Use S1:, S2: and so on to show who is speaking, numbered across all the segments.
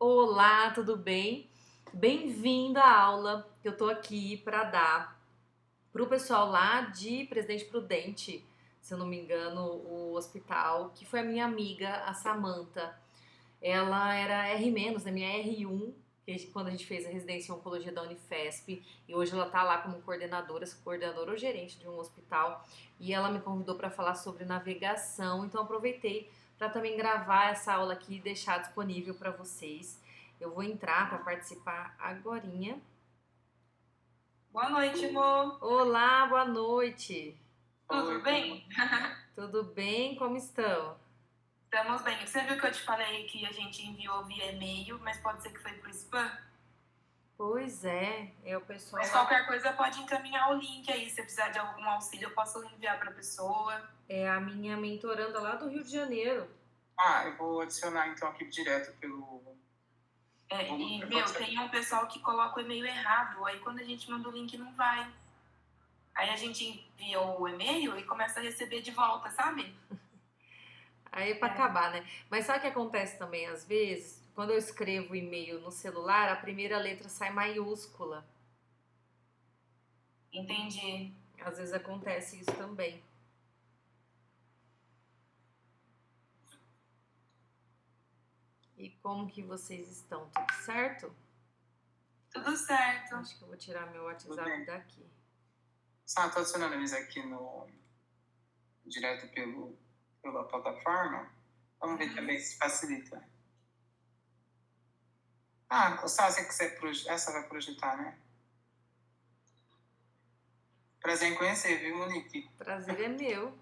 S1: Olá, tudo bem? Bem-vindo à aula que eu tô aqui para dar pro pessoal lá de Presidente Prudente, se eu não me engano, o hospital, que foi a minha amiga, a Samantha. Ela era R-, né, minha R1, quando a gente fez a residência em oncologia da Unifesp, e hoje ela tá lá como coordenadora ou gerente de um hospital, e ela me convidou para falar sobre navegação, então aproveitei para também gravar essa aula aqui e deixar disponível para vocês. Eu vou entrar para participar agorinha.
S2: Boa noite, Mo.
S1: Olá, boa noite.
S2: Tudo bem?
S1: Tudo bem? Como estão?
S2: Estamos bem. Você viu que eu te falei que a gente enviou via e-mail, mas pode ser que foi pro spam?
S1: Pois é o pessoal
S2: Mas
S1: lá.
S2: qualquer coisa pode encaminhar o link aí. Se precisar de algum auxílio, eu posso enviar para a pessoa.
S1: É a minha mentoranda lá do Rio de Janeiro.
S3: Eu vou adicionar então aqui direto pelo.
S2: Tem um pessoal que coloca o e-mail errado. Aí quando a gente manda o link, não vai. Aí a gente envia o e-mail e começa a receber de volta, sabe?
S1: Aí é pra acabar, né? Mas sabe o que acontece também às vezes? Quando eu escrevo e-mail no celular, a primeira letra sai maiúscula.
S2: Entendi.
S1: Às vezes acontece isso também. E como que vocês estão? Tudo certo?
S2: Tudo certo.
S1: Acho que eu vou tirar meu WhatsApp daqui.
S3: Tô adicionando eles aqui direto pela plataforma. Vamos ver também se facilita. Se você quiser essa vai projetar, né? Prazer em conhecer, viu, Monique?
S1: Prazer é meu.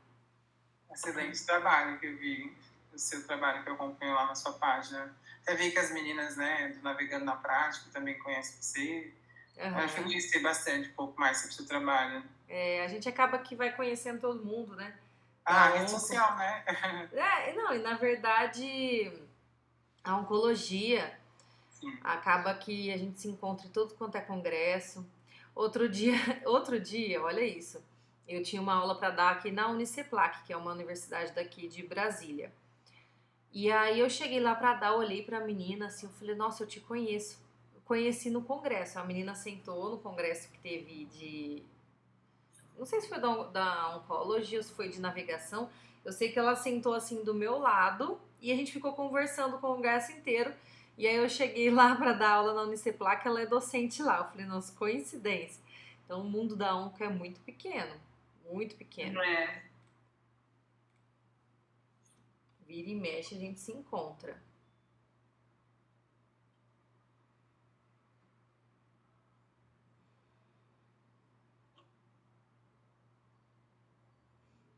S3: Excelente trabalho que eu vi, o seu trabalho que eu acompanho lá na sua página. Até vi que as meninas, né, do Navegando na Prática também conhecem você.
S1: Uhum.
S3: Eu conheci bastante, um pouco mais sobre o seu trabalho.
S1: A gente acaba que vai conhecendo todo mundo, né?
S3: Rede social, né?
S1: Não, e na verdade, a oncologia acaba que a gente se encontra em tudo quanto é congresso. Outro dia, olha isso. Eu tinha uma aula para dar aqui na Uniceplac, que é uma universidade daqui de Brasília. E aí eu cheguei lá para dar, olhei para a menina assim, eu falei: "Nossa, eu te conheço". Eu conheci no congresso. A menina sentou no congresso que teve de, não sei se foi da oncologia ou se foi de navegação. Eu sei que ela sentou assim do meu lado e a gente ficou conversando o congresso inteiro. E aí eu cheguei lá para dar aula na Uniceplac, ela é docente lá. Eu falei: "Nossa, coincidência". Então o mundo da onco é muito pequeno, muito pequeno.
S2: É.
S1: Vira e mexe a gente se encontra.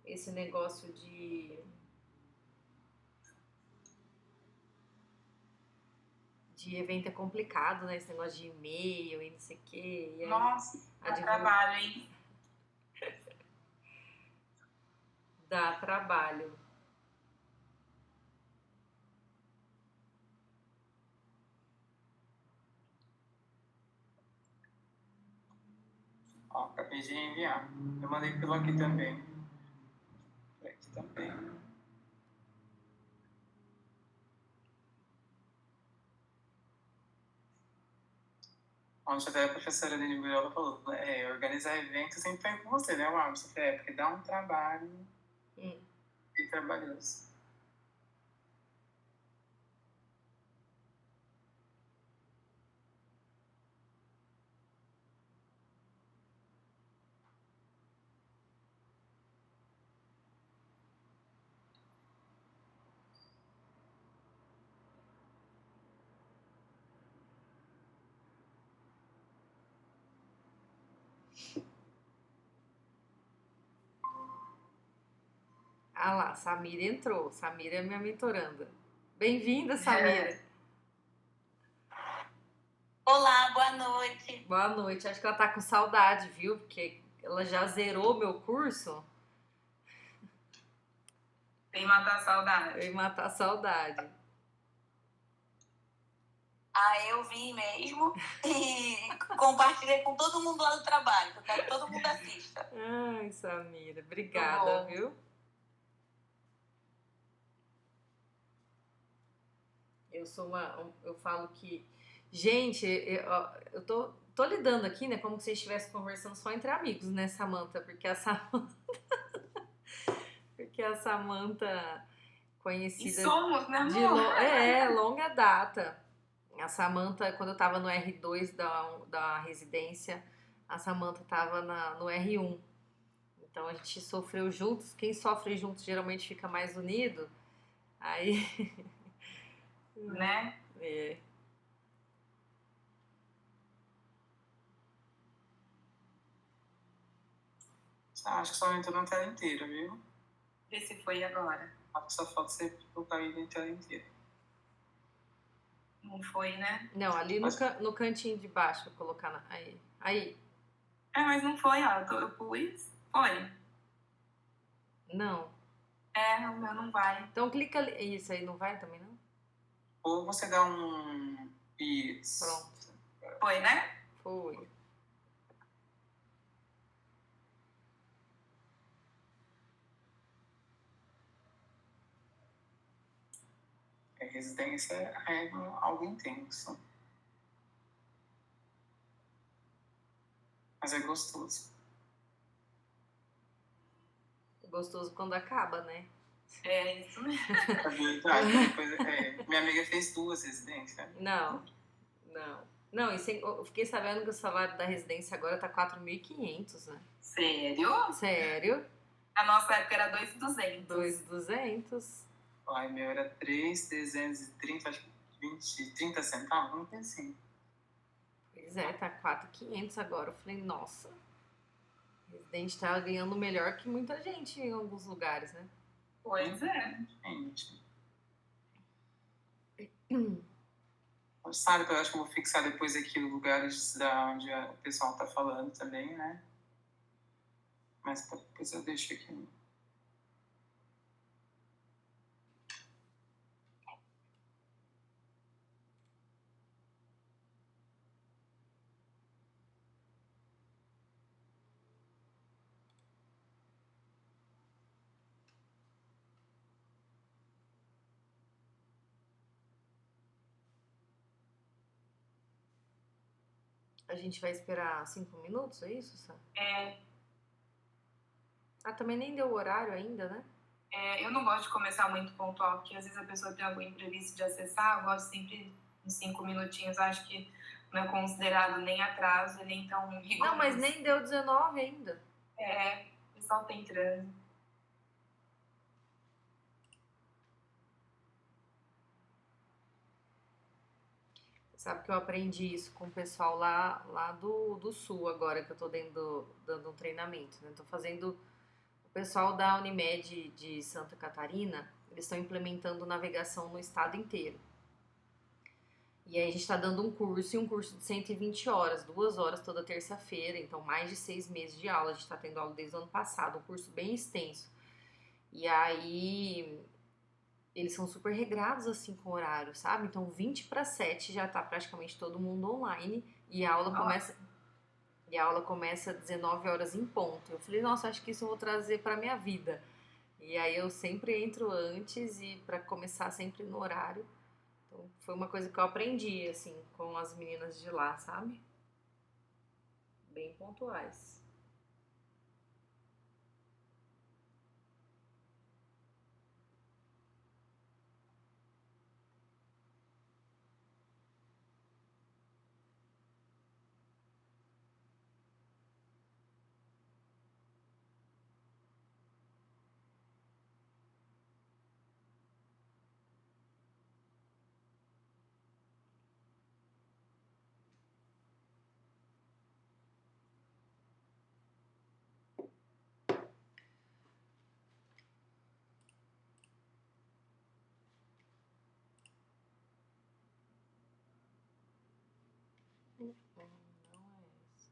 S1: Esse negócio de evento é complicado, né? Esse negócio de e-mail e não sei o quê. E aí,
S2: Nossa, dá trabalho, hein?
S1: Dá trabalho.
S3: Acabei de enviar. Eu mandei pelo aqui também. Aqui também. Ontem até a professora de Nibiola falou, organizar eventos sempre foi com você, né, Márcio? Porque dá um trabalho bem trabalhoso.
S1: Ah lá, Samira entrou. Samira é minha mentoranda. Bem-vinda, Samira.
S4: Olá, boa noite.
S1: Boa noite. Acho que ela tá com saudade, viu? Porque ela já zerou meu curso.
S2: Tem matar a saudade.
S1: Tem matar a saudade.
S4: Eu vi mesmo e compartilhei com todo mundo lá do trabalho. Eu quero que todo mundo assista.
S1: Ai, Samira, obrigada, viu? Eu falo que, gente, eu tô lidando aqui, né, como se vocês estivessem conversando só entre amigos, né, Samantha? Porque a Samantha,
S2: E
S1: conhecida
S2: somos, né,
S1: de
S2: amor?
S1: longa data. A Samantha, quando eu tava no R2 da residência, a Samantha tava no R1. Então a gente sofreu juntos. Quem sofre juntos geralmente fica mais unido. Aí,
S2: Né?
S1: é,
S3: Acho que só entrou na tela inteira, viu?
S2: Vê se foi agora.
S3: Só falta você colocar aí na tela inteira.
S2: Não foi, né?
S1: não, ali no cantinho de baixo, vou colocar aí.
S2: Mas não foi, ó. Eu pus. Foi.
S1: Não.
S2: O meu não vai.
S1: Então clica ali. Isso aí não vai também, não?
S3: Ou você dá um... Isso.
S1: Pronto.
S2: Foi, né?
S1: Foi.
S3: Residência é algo intenso. Mas é gostoso.
S1: Gostoso quando acaba, né?
S2: É isso mesmo.
S3: É verdade. Depois, minha amiga fez 2 residências.
S1: Não. Não, eu fiquei sabendo que o salário da residência agora tá 4.500, né?
S2: Sério?
S1: Sério?
S2: A nossa época era 2.200.
S1: 2.200.
S3: Ai, meu era 3.330, acho que 30 centavos, não tem assim.
S1: Pois é, tá 4.500 agora. Eu falei, nossa, residente tá ganhando melhor que muita gente em alguns lugares, né?
S2: Pois é.
S3: Gente. Sabe, eu acho que eu vou fixar depois aqui os lugares da onde o pessoal tá falando também, né? Mas depois eu deixo aqui.
S1: A gente vai esperar 5 minutos, é isso, Sam?
S2: É,
S1: Ah, também nem deu o horário ainda, né?
S2: eu não gosto de começar muito pontual, porque às vezes a pessoa tem algum imprevisto de acessar. Eu gosto sempre de 5 minutinhos. Acho que não é considerado nem atraso e nem tão rigoroso.
S1: Não, mas nem deu 19 ainda.
S2: O pessoal tem trânsito.
S1: Sabe que eu aprendi isso com o pessoal lá do Sul agora, que eu tô dando um treinamento, né? Tô fazendo... O pessoal da Unimed de Santa Catarina, eles estão implementando navegação no estado inteiro. E aí a gente está dando um curso, e um curso de 120 horas, 2 horas toda terça-feira, então mais de 6 meses de aula. A gente está tendo aula desde o ano passado, um curso bem extenso. E aí eles são super regrados assim com o horário, sabe? Então 20 para 7 já tá praticamente todo mundo online e a aula começa às 19 horas em ponto. Eu falei, nossa, acho que isso eu vou trazer para minha vida. E aí eu sempre entro antes e para começar sempre no horário. Então foi uma coisa que eu aprendi assim com as meninas de lá, sabe? Bem pontuais. Não é essa.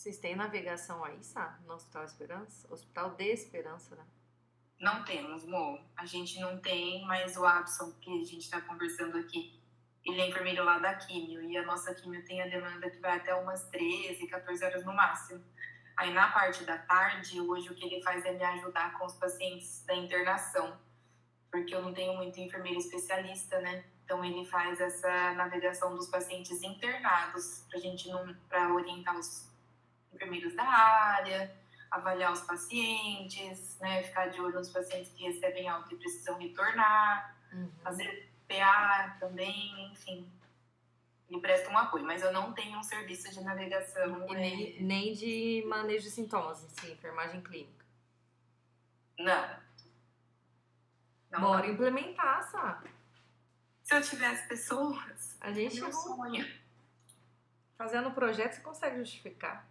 S1: Vocês têm navegação aí, sabe? No Hospital Esperança? Hospital de Esperança, né?
S2: Não temos, Mo. A gente não tem, mas o Abson, que a gente está conversando aqui, ele é enfermeiro lá da químio, e a nossa químio tem a demanda que vai até umas 13, 14 horas no máximo. Aí na parte da tarde, hoje o que ele faz é me ajudar com os pacientes da internação, porque eu não tenho muito enfermeiro especialista, né? Então ele faz essa navegação dos pacientes internados, pra gente não, para orientar os enfermeiros da área, avaliar os pacientes, né? Ficar de olho nos pacientes que recebem alta e precisam retornar, fazer PA também, enfim. Ele presta um apoio, mas eu não tenho um serviço de navegação.
S1: E nem de manejo de sintomas, assim, enfermagem clínica.
S2: Não.
S1: Bora implementar, sabe?
S2: Se eu tivesse pessoas,
S1: a gente
S2: meu sonho.
S1: Fazendo o projeto, você consegue justificar.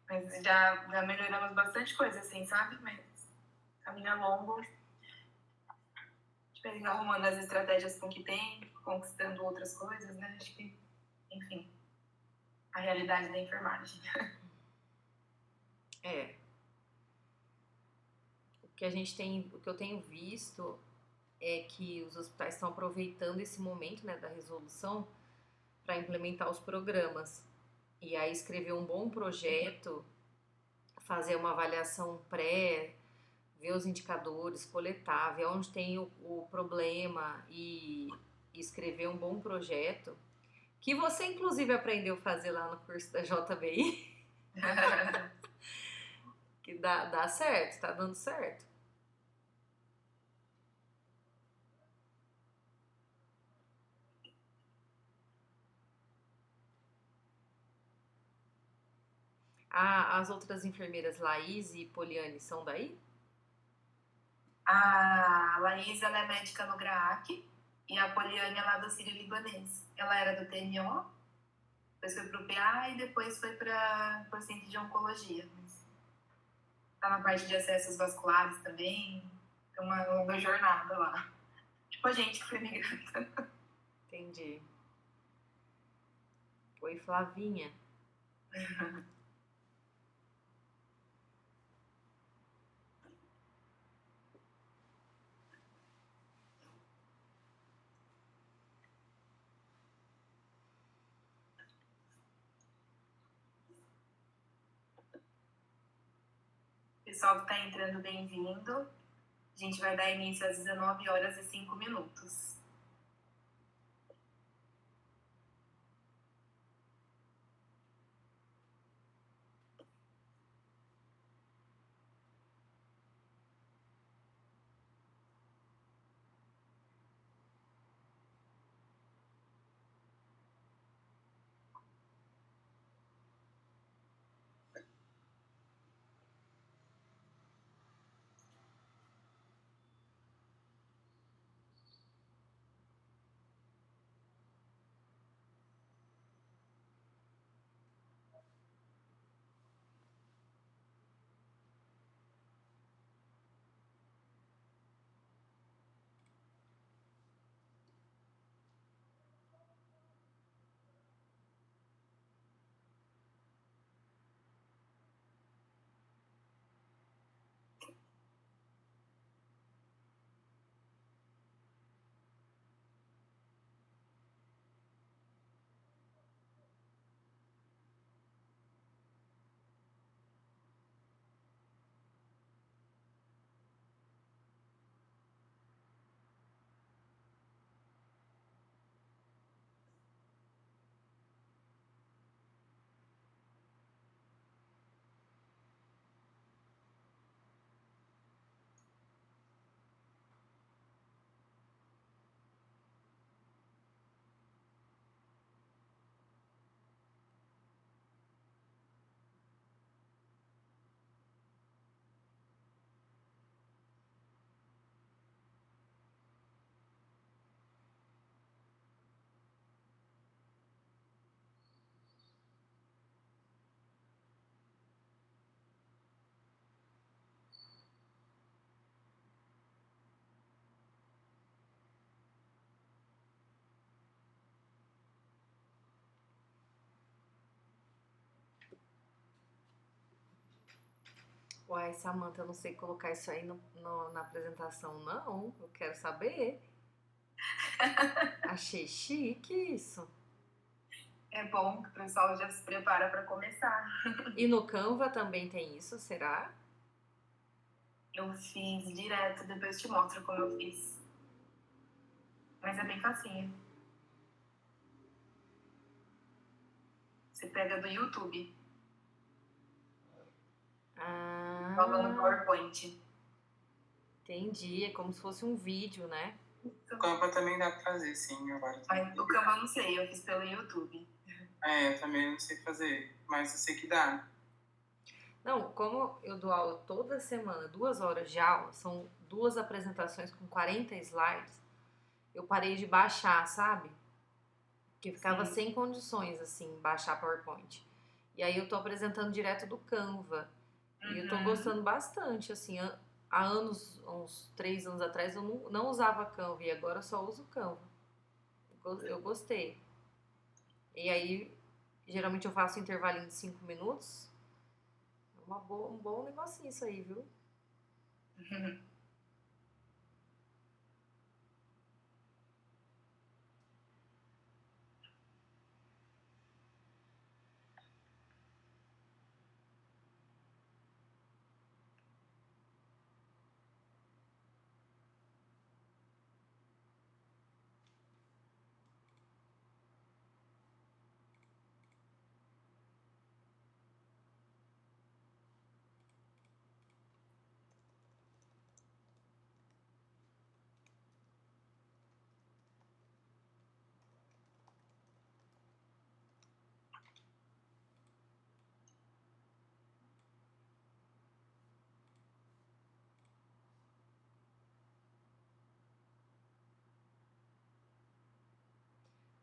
S2: Mas já melhoramos bastante coisa, assim, sabe? Mas caminho é longo. A gente vai arrumando as estratégias com que tem, conquistando outras coisas, né? Acho que, enfim, a realidade da enfermagem.
S1: O que eu tenho visto é que os hospitais estão aproveitando esse momento, né, da resolução para implementar os programas. E aí escrever um bom projeto, fazer uma avaliação pré, ver os indicadores, coletar, ver onde tem o problema e escrever um bom projeto, que você inclusive aprendeu a fazer lá no curso da JBI, que dá certo, tá dando certo. As outras enfermeiras, Laís e Poliane, são daí?
S2: A Laís, ela é médica no GRAAC e a Poliane é lá do Sírio-Libanês. Ela era do TMO, depois foi pro PA e depois foi para o Centro de Oncologia. Tá na parte de acessos vasculares também. É uma longa jornada lá. Tipo a gente que foi migrante.
S1: Entendi. Oi, Flavinha.
S2: Pessoal que está entrando, bem-vindo. A gente vai dar início às 19 horas e 5 minutos.
S1: Uai, Samantha, eu não sei colocar isso aí na apresentação, não. Eu quero saber. Achei chique isso.
S2: É bom que o pessoal já se prepara para começar.
S1: E no Canva também tem isso, será?
S2: Eu fiz direto, depois te mostro como eu fiz. Mas é bem facinho. Você pega do YouTube, joga no
S1: Ah,
S2: PowerPoint.
S1: entendi. É como se fosse um vídeo, né?
S3: O Canva também dá pra fazer, sim, agora.
S2: Mas o Canva eu não sei, eu fiz pelo YouTube.
S3: Eu também não sei fazer, mas eu sei que dá.
S1: Não, como eu dou aula toda semana, 2 horas de aula, são 2 apresentações com 40 slides, eu parei de baixar, sabe? Porque ficava
S2: Sim.
S1: sem condições, assim, baixar PowerPoint. E aí eu tô apresentando direto do Canva. E eu tô gostando bastante, assim. Há anos, uns 3 anos atrás, eu não usava Canva e agora eu só uso Canva. Eu gostei. E aí, geralmente eu faço um intervalinho de 5 minutos. É um bom negocinho isso aí, viu?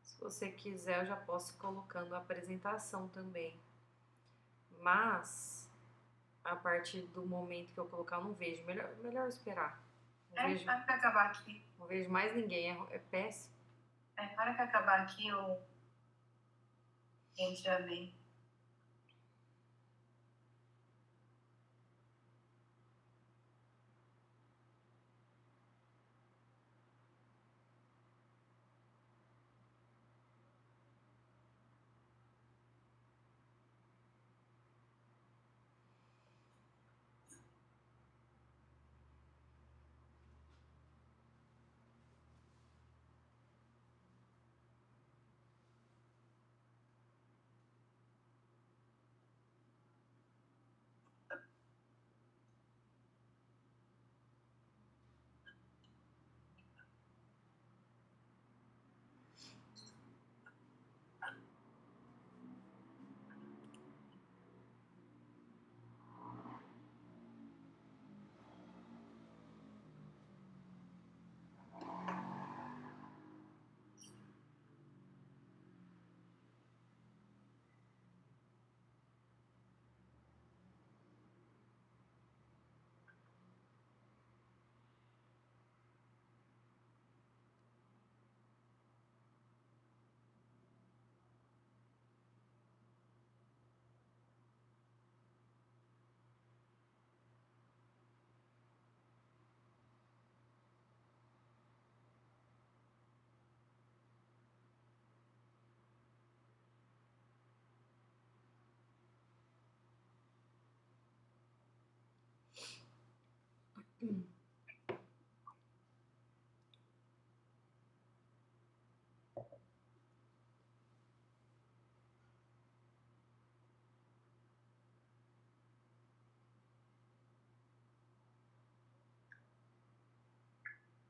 S1: Se você quiser, eu já posso ir colocando a apresentação também. Mas, a partir do momento que eu colocar, eu não vejo. Melhor esperar.
S2: Para que acabar aqui.
S1: Não vejo mais ninguém. É péssimo.
S2: Para que acabar aqui, a gente já vê.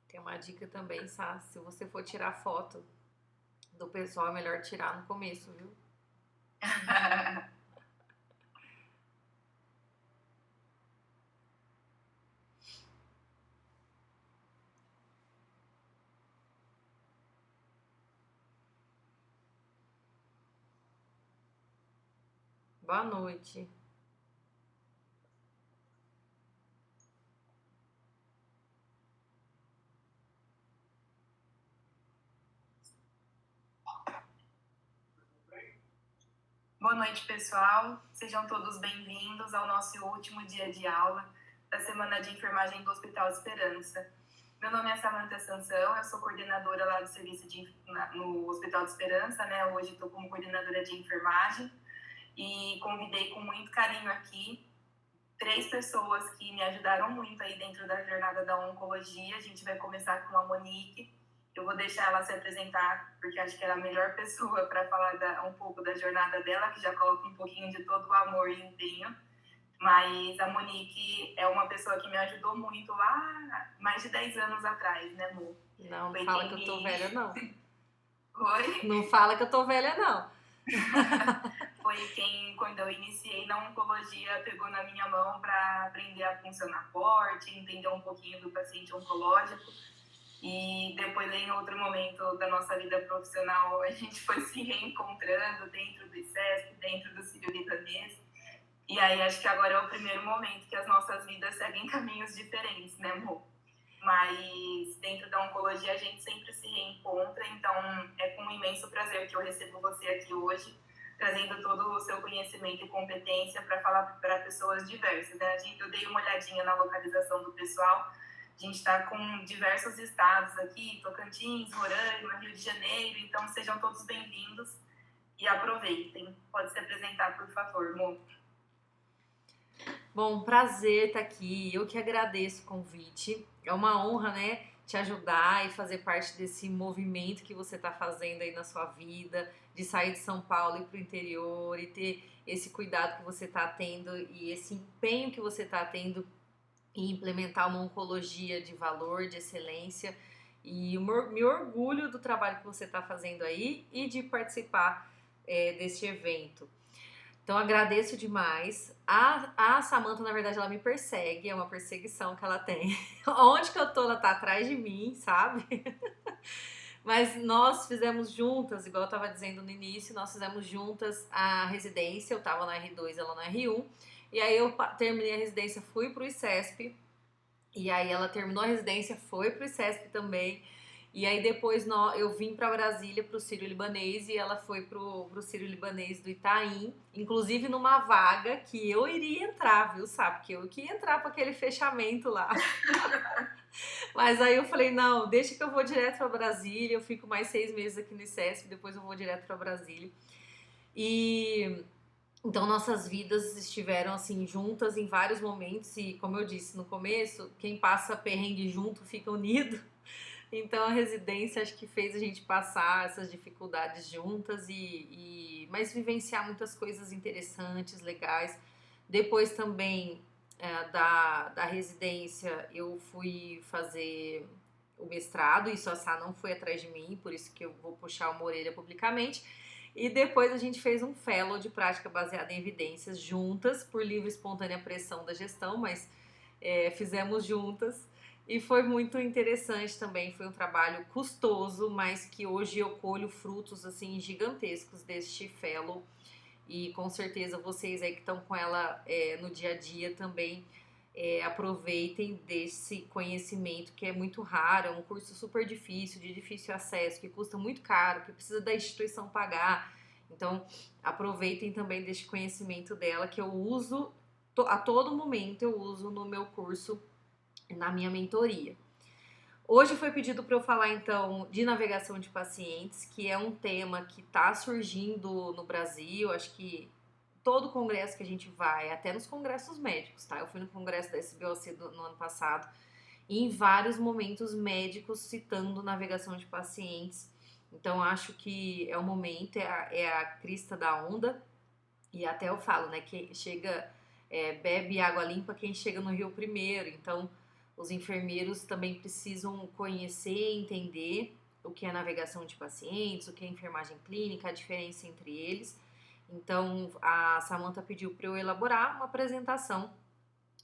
S1: Tem uma dica também, Sá. Se você for tirar foto do pessoal, é melhor tirar no começo, viu? Boa noite.
S2: Boa Boa noite, pessoal. Sejam todos bem-vindos ao nosso último dia de aula da Semana de Enfermagem do Hospital Esperança. Meu nome é Samantha Sansão, eu sou coordenadora lá do serviço no Hospital de Esperança, né? Hoje estou como coordenadora de enfermagem e convidei com muito carinho aqui 3 pessoas que me ajudaram muito aí dentro da jornada da oncologia. A gente vai começar com a Monique. Eu vou deixar ela se apresentar, porque acho que ela é a melhor pessoa para falar um pouco da jornada dela, que já coloca um pouquinho de todo o amor e empenho. Mas a Monique é uma pessoa que me ajudou muito lá mais de 10 anos atrás, né, amor?
S1: Não fala que eu tô velha, não.
S2: Oi?
S1: Não fala que eu tô velha, não.
S2: Foi quem, quando eu iniciei na oncologia, pegou na minha mão para aprender a funcionar forte, entender um pouquinho do paciente oncológico. E depois, em outro momento da nossa vida profissional, a gente foi se reencontrando dentro do ICESP, dentro do Sírio-Libanês. E aí, acho que agora é o primeiro momento que as nossas vidas seguem caminhos diferentes, né, amor? Mas dentro da oncologia a gente sempre se reencontra, então é com um imenso prazer que eu recebo você aqui hoje, trazendo todo o seu conhecimento e competência para falar para pessoas diversas, né? Eu dei uma olhadinha na localização do pessoal. A gente está com diversos estados aqui, Tocantins, Roraima, Rio de Janeiro, então sejam todos bem-vindos e aproveitem. Pode se apresentar, por favor, Mo.
S1: Bom, prazer estar aqui, eu que agradeço o convite. É uma honra, né, te ajudar e fazer parte desse movimento que você está fazendo aí na sua vida, de sair de São Paulo e ir para o interior e ter esse cuidado que você está tendo e esse empenho que você está tendo e implementar uma oncologia de valor, de excelência. E me orgulho do trabalho que você está fazendo aí e de participar deste evento. Então agradeço demais. A Samantha, na verdade, ela me persegue, é uma perseguição que ela tem. Onde que eu tô, ela tá atrás de mim, sabe? Mas nós fizemos juntas, igual eu tava dizendo no início, nós fizemos juntas a residência, eu tava na R2, ela na R1. E aí eu terminei a residência, fui pro ICESP, e aí ela terminou a residência, foi pro ICESP também, e aí depois eu vim pra Brasília pro Sírio-Libanês, e ela foi pro Sírio-Libanês do Itaim, inclusive numa vaga que eu iria entrar, viu, sabe? Porque eu queria entrar pra aquele fechamento lá. Mas aí eu falei, não, deixa que eu vou direto pra Brasília, eu fico mais 6 meses aqui no ICESP, depois eu vou direto pra Brasília. E então nossas vidas estiveram assim juntas em vários momentos e, como eu disse no começo, quem passa perrengue junto fica unido. Então a residência acho que fez a gente passar essas dificuldades juntas mas vivenciar muitas coisas interessantes, legais. Depois também da residência eu fui fazer o mestrado, isso a Sá não foi atrás de mim, por isso que eu vou puxar uma orelha publicamente. E depois a gente fez um fellow de prática baseada em evidências juntas, por livre e espontânea pressão da gestão, mas fizemos juntas. E foi muito interessante também, foi um trabalho custoso, mas que hoje eu colho frutos assim gigantescos deste fellow. E com certeza vocês aí que estão com ela no dia a dia também aproveitem desse conhecimento que é muito raro, é um curso super difícil, de difícil acesso, que custa muito caro, que precisa da instituição pagar. Então aproveitem também deste conhecimento dela que eu uso a todo momento, eu uso no meu curso, na minha mentoria. Hoje foi pedido para eu falar então de navegação de pacientes, que é um tema que está surgindo no Brasil. Acho que todo congresso que a gente vai, até nos congressos médicos, tá? Eu fui no congresso da SBOC no ano passado e em vários momentos médicos citando navegação de pacientes. Então acho que é o momento, é a crista da onda. E até eu falo, né, que chega, bebe água limpa quem chega no rio primeiro. Então os enfermeiros também precisam conhecer e entender o que é navegação de pacientes, o que é enfermagem clínica, a diferença entre eles. Então, a Samantha pediu para eu elaborar uma apresentação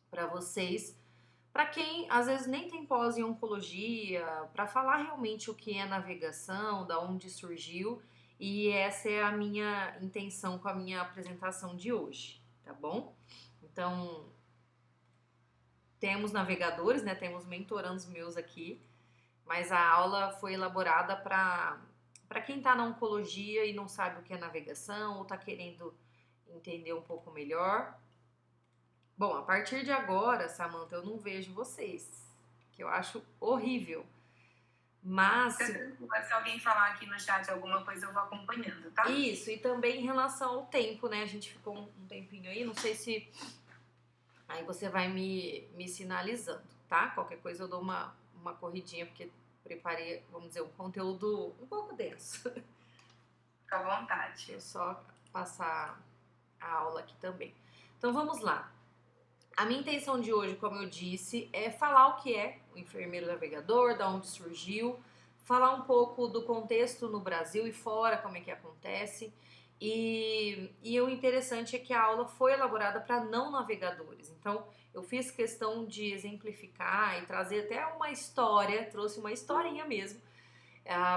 S1: para vocês, para quem às vezes nem tem pós em oncologia, para falar realmente o que é navegação, da onde surgiu, e essa é a minha intenção com a minha apresentação de hoje, tá bom? Então, temos navegadores, né? Temos mentorandos meus aqui, mas a aula foi elaborada para quem está na oncologia e não sabe o que é navegação ou está querendo entender um pouco melhor. Bom, a partir de agora, Samantha, eu não vejo vocês, que eu acho horrível. Mas
S2: se alguém falar aqui no chat alguma coisa, eu vou acompanhando, tá?
S1: Isso, e também em relação ao tempo, né? A gente ficou um tempinho aí, não sei se... Aí você vai me sinalizando, tá? Qualquer coisa eu dou uma corridinha, porque preparei, vamos dizer, um conteúdo um pouco denso.
S2: Fica à vontade.
S1: Deixa eu só passar a aula aqui também. Então vamos lá. A minha intenção de hoje, como eu disse, é falar o que é o enfermeiro navegador, da onde surgiu, falar um pouco do contexto no Brasil e fora, como é que acontece. E o interessante é que a aula foi elaborada para não navegadores. Então, eu fiz questão de exemplificar e trazer até uma história, trouxe uma historinha mesmo,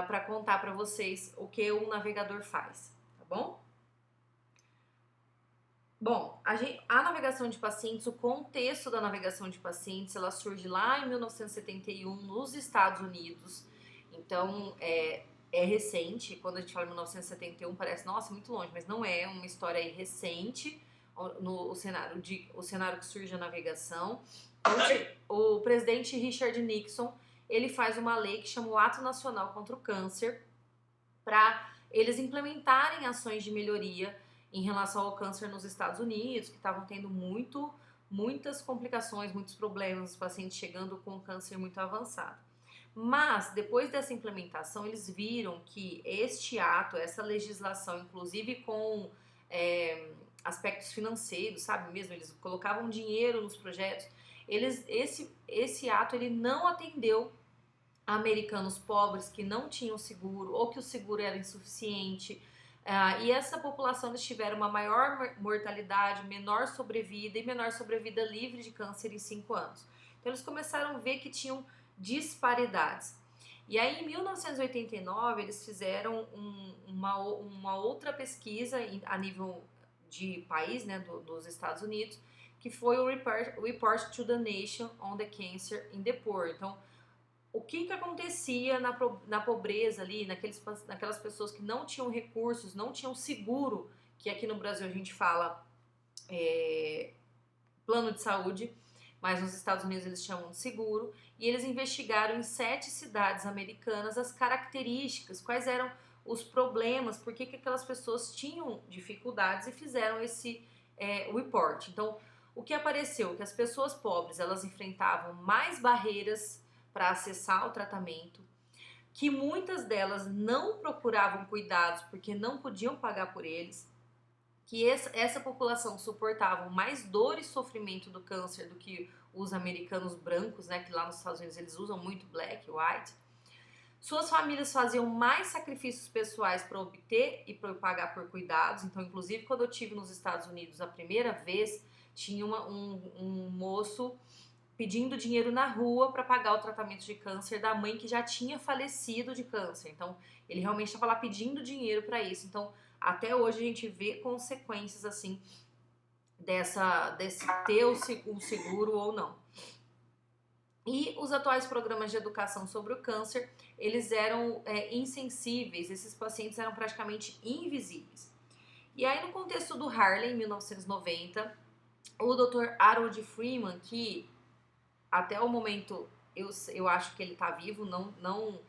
S1: para contar para vocês o que um navegador faz, tá bom? Bom, a navegação de pacientes, o contexto da navegação de pacientes, ela surge lá em 1971 nos Estados Unidos. Então, é recente. Quando a gente fala em 1971, parece, nossa, muito longe, mas não é uma história aí recente o cenário que surge a navegação. O presidente Richard Nixon, ele faz uma lei que chama o Ato Nacional contra o Câncer, para eles implementarem ações de melhoria em relação ao câncer nos Estados Unidos, que estavam tendo muitas complicações, muitos problemas, os pacientes chegando com câncer muito avançado. Mas, depois dessa implementação, eles viram que este ato, essa legislação, inclusive com aspectos financeiros, sabe mesmo? Eles colocavam dinheiro nos projetos. Esse ato ele não atendeu americanos pobres que não tinham seguro ou que o seguro era insuficiente. E essa população eles tiveram uma maior mortalidade, menor sobrevida e menor sobrevida livre de câncer em 5 anos. Então eles começaram a ver que tinham disparidades. E aí em 1989 eles fizeram uma outra pesquisa a nível de país, né, dos Estados Unidos, que foi o Report to the Nation on the Cancer in the Poor. Então, o que acontecia na pobreza ali, naquelas pessoas que não tinham recursos, não tinham seguro, que aqui no Brasil a gente fala plano de saúde, mas nos Estados Unidos eles chamam de seguro, e eles investigaram em 7 cidades americanas as características, quais eram os problemas, por que aquelas pessoas tinham dificuldades e fizeram esse report. Então, o que apareceu? Que as pessoas pobres, elas enfrentavam mais barreiras para acessar o tratamento, que muitas delas não procuravam cuidados porque não podiam pagar por eles, que essa população suportava mais dor e sofrimento do câncer do que os americanos brancos, né, que lá nos Estados Unidos eles usam muito black, white. Suas famílias faziam mais sacrifícios pessoais para obter e para pagar por cuidados. Então, inclusive, quando eu estive nos Estados Unidos a primeira vez, tinha um moço pedindo dinheiro na rua para pagar o tratamento de câncer da mãe que já tinha falecido de câncer. Então, ele realmente estava lá pedindo dinheiro para isso. Então, até hoje a gente vê consequências assim desse ter um seguro ou não. E os atuais programas de educação sobre o câncer, eles eram insensíveis, esses pacientes eram praticamente invisíveis. E aí, no contexto do Harlem, em 1990, o Dr. Harold Freeman, que até o momento eu acho que ele está vivo, não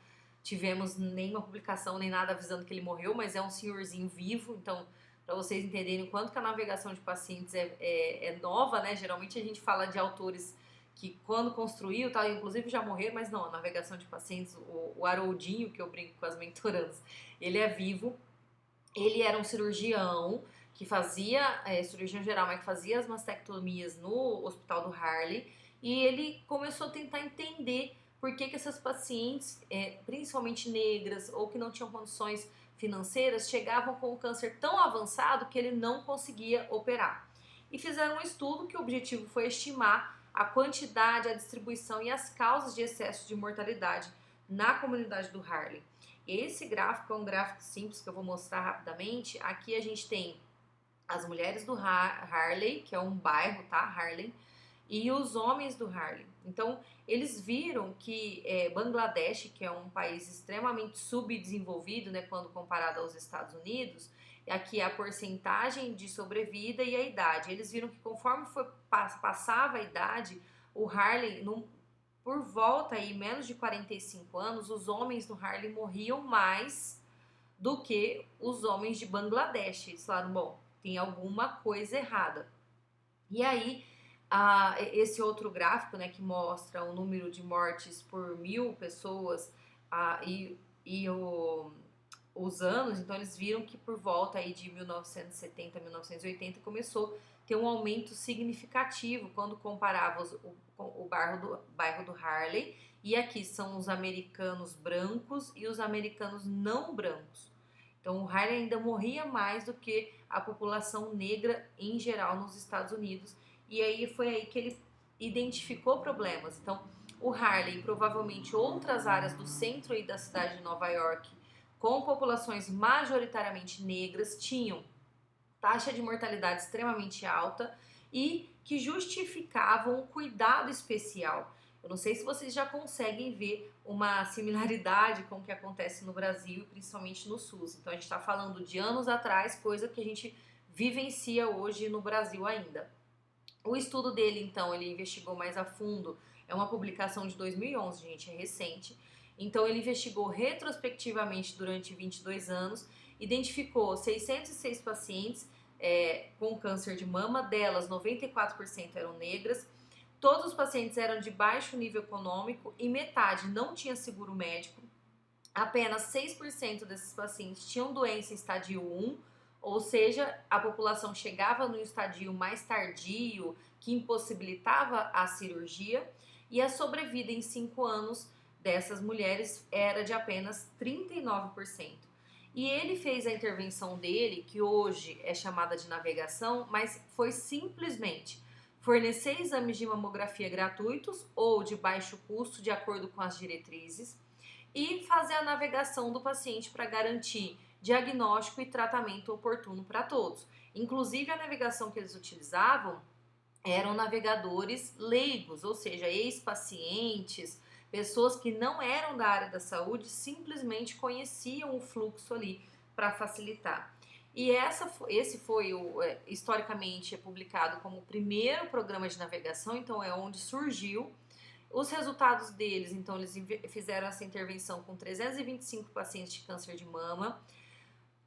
S1: tivemos nenhuma publicação nem nada avisando que ele morreu, mas é um senhorzinho vivo, então para vocês entenderem o quanto que a navegação de pacientes é nova, né? Geralmente a gente fala de autores que quando construiu, tá, inclusive já morreram, mas não, a navegação de pacientes, o Haroldinho, que eu brinco com as mentorandas, ele é vivo, ele era um cirurgião que fazia, cirurgião geral, mas que fazia as mastectomias no hospital do Harley, e ele começou a tentar entender por que essas pacientes, principalmente negras ou que não tinham condições financeiras, chegavam com um câncer tão avançado que ele não conseguia operar. E fizeram um estudo que o objetivo foi estimar a quantidade, a distribuição e as causas de excesso de mortalidade na comunidade do Harlem. Esse gráfico é um gráfico simples que eu vou mostrar rapidamente. Aqui a gente tem as mulheres do Harlem, que é um bairro, tá? Harlem, e os homens do Harlem. Então, eles viram que Bangladesh, que é um país extremamente subdesenvolvido, né, quando comparado aos Estados Unidos, aqui a porcentagem de sobrevida e a idade. Eles viram que conforme passava a idade, o Harlem, por volta aí, menos de 45 anos, os homens no Harlem morriam mais do que os homens de Bangladesh. Eles falaram, bom, tem alguma coisa errada. E aí, esse outro gráfico, né, que mostra o número de mortes por 1.000 pessoas os anos, então eles viram que por volta aí de 1970, 1980 começou a ter um aumento significativo quando comparava o bairro do Harlem, e aqui são os americanos brancos e os americanos não brancos. Então o Harlem ainda morria mais do que a população negra em geral nos Estados Unidos, e aí foi aí que ele identificou problemas. Então o Harlem e provavelmente outras áreas do centro e da cidade de Nova York com populações majoritariamente negras tinham taxa de mortalidade extremamente alta e que justificavam um cuidado especial. Eu não sei se vocês já conseguem ver uma similaridade com o que acontece no Brasil, principalmente no SUS. Então a gente está falando de anos atrás, coisa que a gente vivencia hoje no Brasil ainda. O estudo dele, então, ele investigou mais a fundo, é uma publicação de 2011, gente, é recente. Então ele investigou retrospectivamente durante 22 anos, identificou 606 pacientes com câncer de mama, delas 94% eram negras, todos os pacientes eram de baixo nível econômico e metade não tinha seguro médico, apenas 6% desses pacientes tinham doença em estádio 1, ou seja, a população chegava no estadio mais tardio, que impossibilitava a cirurgia, e a sobrevida em 5 anos dessas mulheres era de apenas 39%. E ele fez a intervenção dele, que hoje é chamada de navegação, mas foi simplesmente fornecer exames de mamografia gratuitos ou de baixo custo, de acordo com as diretrizes, e fazer a navegação do paciente para garantir diagnóstico e tratamento oportuno para todos. Inclusive, a navegação que eles utilizavam eram navegadores leigos, ou seja, ex-pacientes, pessoas que não eram da área da saúde, simplesmente conheciam o fluxo ali para facilitar. E esse foi, historicamente, publicado como o primeiro programa de navegação, então é onde surgiu. Os resultados deles, então, eles fizeram essa intervenção com 325 pacientes de câncer de mama.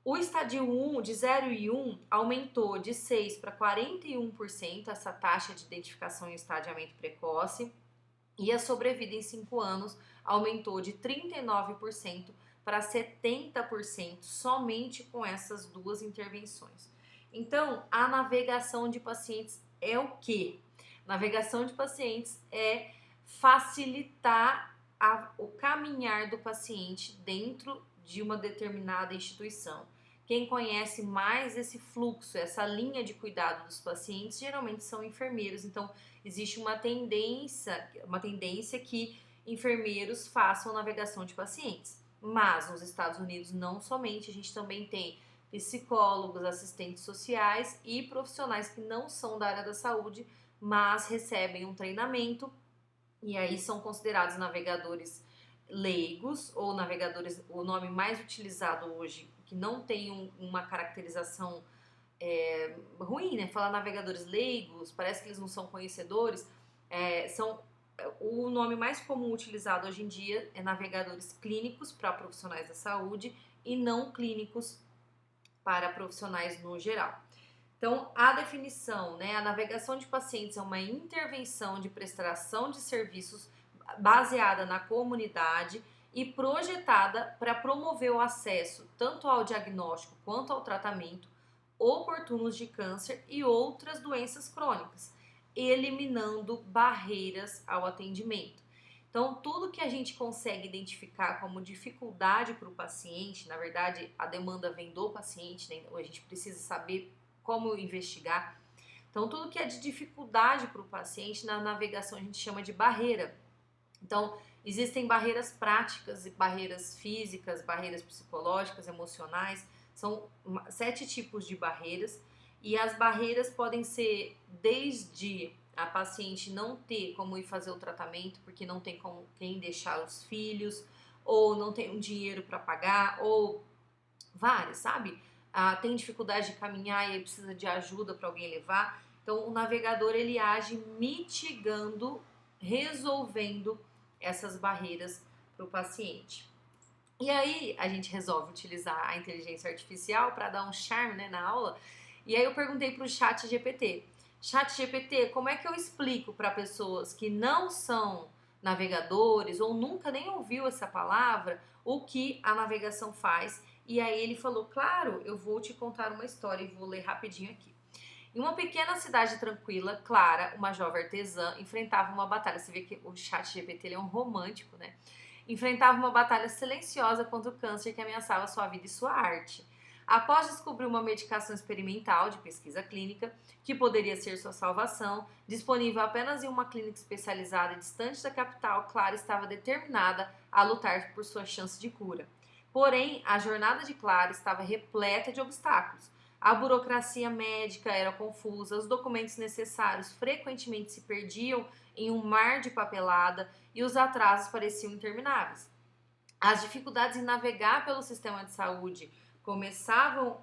S1: O estádio 1, de 0 e 1, aumentou de 6% para 41% essa taxa de identificação e estadiamento precoce. E a sobrevida em 5 anos aumentou de 39% para 70% somente com essas duas intervenções. Então, a navegação de pacientes é o quê? Navegação de pacientes é facilitar o caminhar do paciente dentro de uma determinada instituição. Quem conhece mais esse fluxo, essa linha de cuidado dos pacientes, geralmente são enfermeiros. Então, existe uma tendência que enfermeiros façam navegação de pacientes. Mas nos Estados Unidos, não somente, a gente também tem psicólogos, assistentes sociais e profissionais que não são da área da saúde, mas recebem um treinamento e aí são considerados navegadores leigos ou navegadores, o nome mais utilizado hoje, que não tem uma caracterização ruim, né? Falar navegadores leigos, parece que eles não são conhecedores, o nome mais comum utilizado hoje em dia é navegadores clínicos para profissionais da saúde e não clínicos para profissionais no geral. Então, a definição, né? A navegação de pacientes é uma intervenção de prestação de serviços baseada na comunidade e projetada para promover o acesso tanto ao diagnóstico quanto ao tratamento oportunos de câncer e outras doenças crônicas, eliminando barreiras ao atendimento. Então, tudo que a gente consegue identificar como dificuldade para o paciente, na verdade, a demanda vem do paciente, né? A gente precisa saber como investigar. Então, tudo que é de dificuldade para o paciente, na navegação a gente chama de barreira. Então, existem barreiras práticas e barreiras físicas, barreiras psicológicas, emocionais. São 7 tipos de barreiras e as barreiras podem ser desde a paciente não ter como ir fazer o tratamento porque não tem com quem deixar os filhos, ou não tem um dinheiro para pagar, ou várias, sabe? tem dificuldade de caminhar e aí precisa de ajuda para alguém levar. Então, o navegador, ele age mitigando, resolvendo essas barreiras para o paciente. E aí, a gente resolve utilizar a inteligência artificial para dar um charme, né, na aula. E aí, eu perguntei para o ChatGPT. ChatGPT, como é que eu explico para pessoas que não são navegadores ou nunca nem ouviu essa palavra, o que a navegação faz? E aí ele falou, claro, eu vou te contar uma história e vou ler rapidinho aqui. Em uma pequena cidade tranquila, Clara, uma jovem artesã, enfrentava uma batalha. Você vê que o ChatGPT ele é um romântico, né? Enfrentava uma batalha silenciosa contra o câncer que ameaçava sua vida e sua arte. Após descobrir uma medicação experimental de pesquisa clínica, que poderia ser sua salvação, disponível apenas em uma clínica especializada distante da capital, Clara estava determinada a lutar por sua chance de cura. Porém, a jornada de Clara estava repleta de obstáculos. A burocracia médica era confusa, os documentos necessários frequentemente se perdiam em um mar de papelada e os atrasos pareciam intermináveis. As dificuldades em navegar pelo sistema de saúde começavam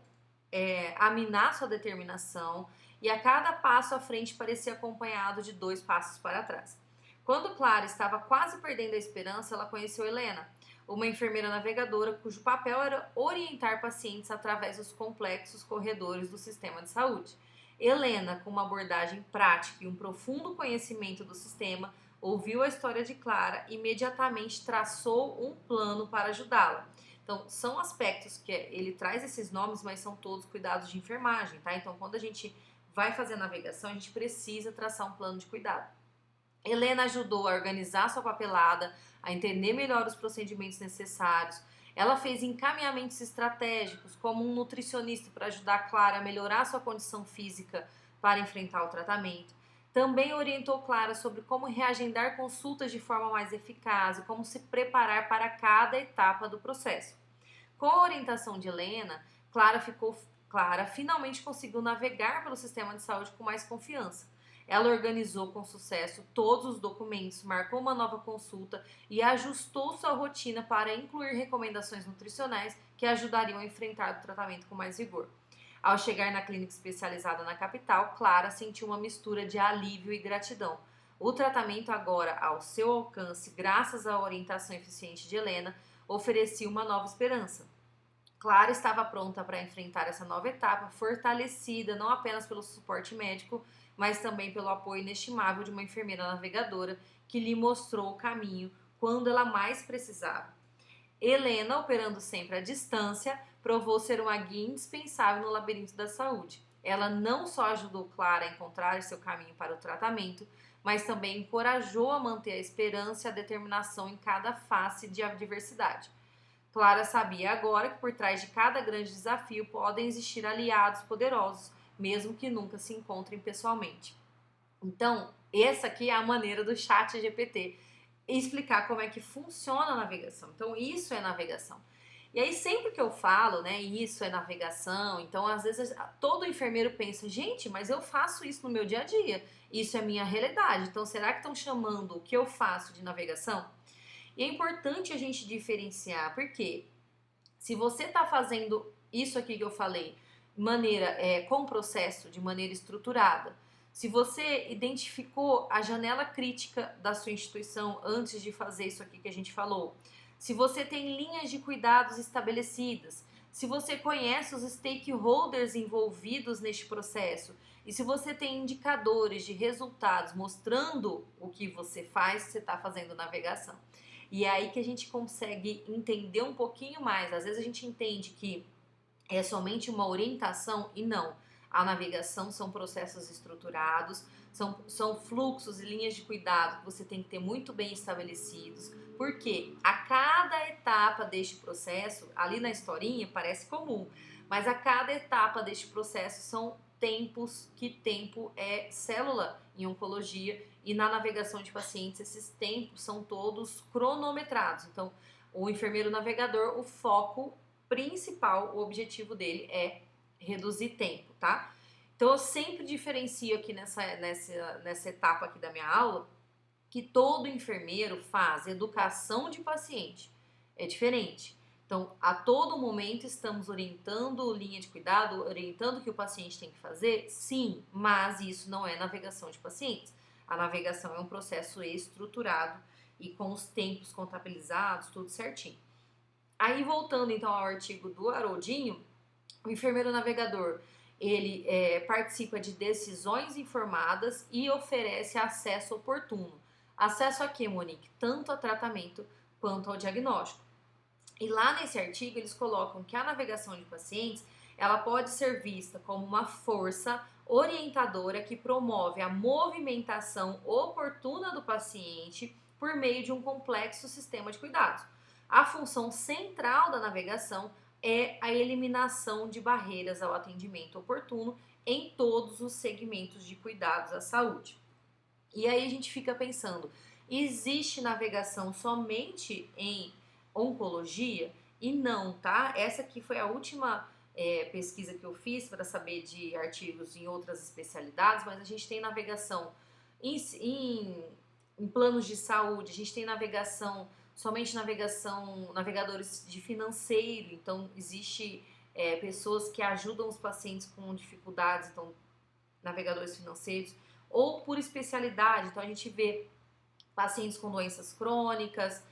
S1: a minar sua determinação e a cada passo à frente parecia acompanhado de 2 passos para trás. Quando Clara estava quase perdendo a esperança, ela conheceu Helena, uma enfermeira navegadora cujo papel era orientar pacientes através dos complexos corredores do sistema de saúde. Helena, com uma abordagem prática e um profundo conhecimento do sistema, ouviu a história de Clara e imediatamente traçou um plano para ajudá-la. Então, são aspectos que ele traz esses nomes, mas são todos cuidados de enfermagem, tá? Então, quando a gente vai fazer a navegação, a gente precisa traçar um plano de cuidado. Helena ajudou a organizar sua papelada, a entender melhor os procedimentos necessários. Ela fez encaminhamentos estratégicos, como um nutricionista para ajudar a Clara a melhorar sua condição física para enfrentar o tratamento. Também orientou Clara sobre como reagendar consultas de forma mais eficaz e como se preparar para cada etapa do processo. Com a orientação de Helena, Clara finalmente conseguiu navegar pelo sistema de saúde com mais confiança. Ela organizou com sucesso todos os documentos, marcou uma nova consulta e ajustou sua rotina para incluir recomendações nutricionais que ajudariam a enfrentar o tratamento com mais vigor. Ao chegar na clínica especializada na capital, Clara sentiu uma mistura de alívio e gratidão. O tratamento, agora ao seu alcance, graças à orientação eficiente de Helena, oferecia uma nova esperança. Clara estava pronta para enfrentar essa nova etapa, fortalecida não apenas pelo suporte médico, mas também pelo apoio inestimável de uma enfermeira navegadora que lhe mostrou o caminho quando ela mais precisava. Helena, operando sempre à distância, provou ser uma guia indispensável no labirinto da saúde. Ela não só ajudou Clara a encontrar seu caminho para o tratamento, mas também encorajou a manter a esperança e a determinação em cada face de adversidade. Clara sabia agora que por trás de cada grande desafio podem existir aliados poderosos, mesmo que nunca se encontrem pessoalmente. Então, essa aqui é a maneira do ChatGPT explicar como é que funciona a navegação. Então, isso é navegação. E aí, sempre que eu falo, né, isso é navegação, então, às vezes, todo enfermeiro pensa, gente, mas eu faço isso no meu dia a dia, isso é minha realidade, então, será que estão chamando o que eu faço de navegação? E é importante a gente diferenciar, porque se você está fazendo isso aqui que eu falei, com processo, de maneira estruturada, se você identificou a janela crítica da sua instituição antes de fazer isso aqui que a gente falou, se você tem linhas de cuidados estabelecidas, se você conhece os stakeholders envolvidos neste processo e se você tem indicadores de resultados mostrando o que você faz, você está fazendo navegação. E é aí que a gente consegue entender um pouquinho mais. Às vezes a gente entende que é somente uma orientação e não. A navegação são processos estruturados, são fluxos e linhas de cuidado que você tem que ter muito bem estabelecidos, porque a cada etapa deste processo, ali na historinha parece comum, mas a cada etapa deste processo são tempos, que tempo é célula em oncologia, e na navegação de pacientes esses tempos são todos cronometrados. Então, o enfermeiro navegador, o foco principal, o objetivo dele é reduzir tempo, tá? Então, eu sempre diferencio aqui nessa etapa aqui da minha aula que todo enfermeiro faz educação de paciente. É diferente. Então, Então, a todo momento estamos orientando linha de cuidado, orientando o que o paciente tem que fazer? Sim, mas isso não é navegação de pacientes. A navegação é um processo estruturado e com os tempos contabilizados, tudo certinho. Aí, voltando então ao artigo do Haroldinho, o enfermeiro navegador, ele participa de decisões informadas e oferece acesso oportuno. Acesso a quê, Monique? Tanto a tratamento quanto ao diagnóstico. E lá nesse artigo eles colocam que a navegação de pacientes, ela pode ser vista como uma força orientadora que promove a movimentação oportuna do paciente por meio de um complexo sistema de cuidados. A função central da navegação é a eliminação de barreiras ao atendimento oportuno em todos os segmentos de cuidados à saúde. E aí a gente fica pensando, existe navegação somente em oncologia? E não, tá? Essa aqui foi a última pesquisa que eu fiz para saber de artigos em outras especialidades, mas a gente tem navegação em planos de saúde, a gente tem navegação, somente navegadores de financeiro, então existe pessoas que ajudam os pacientes com dificuldades, então navegadores financeiros, ou por especialidade, então a gente vê pacientes com doenças crônicas,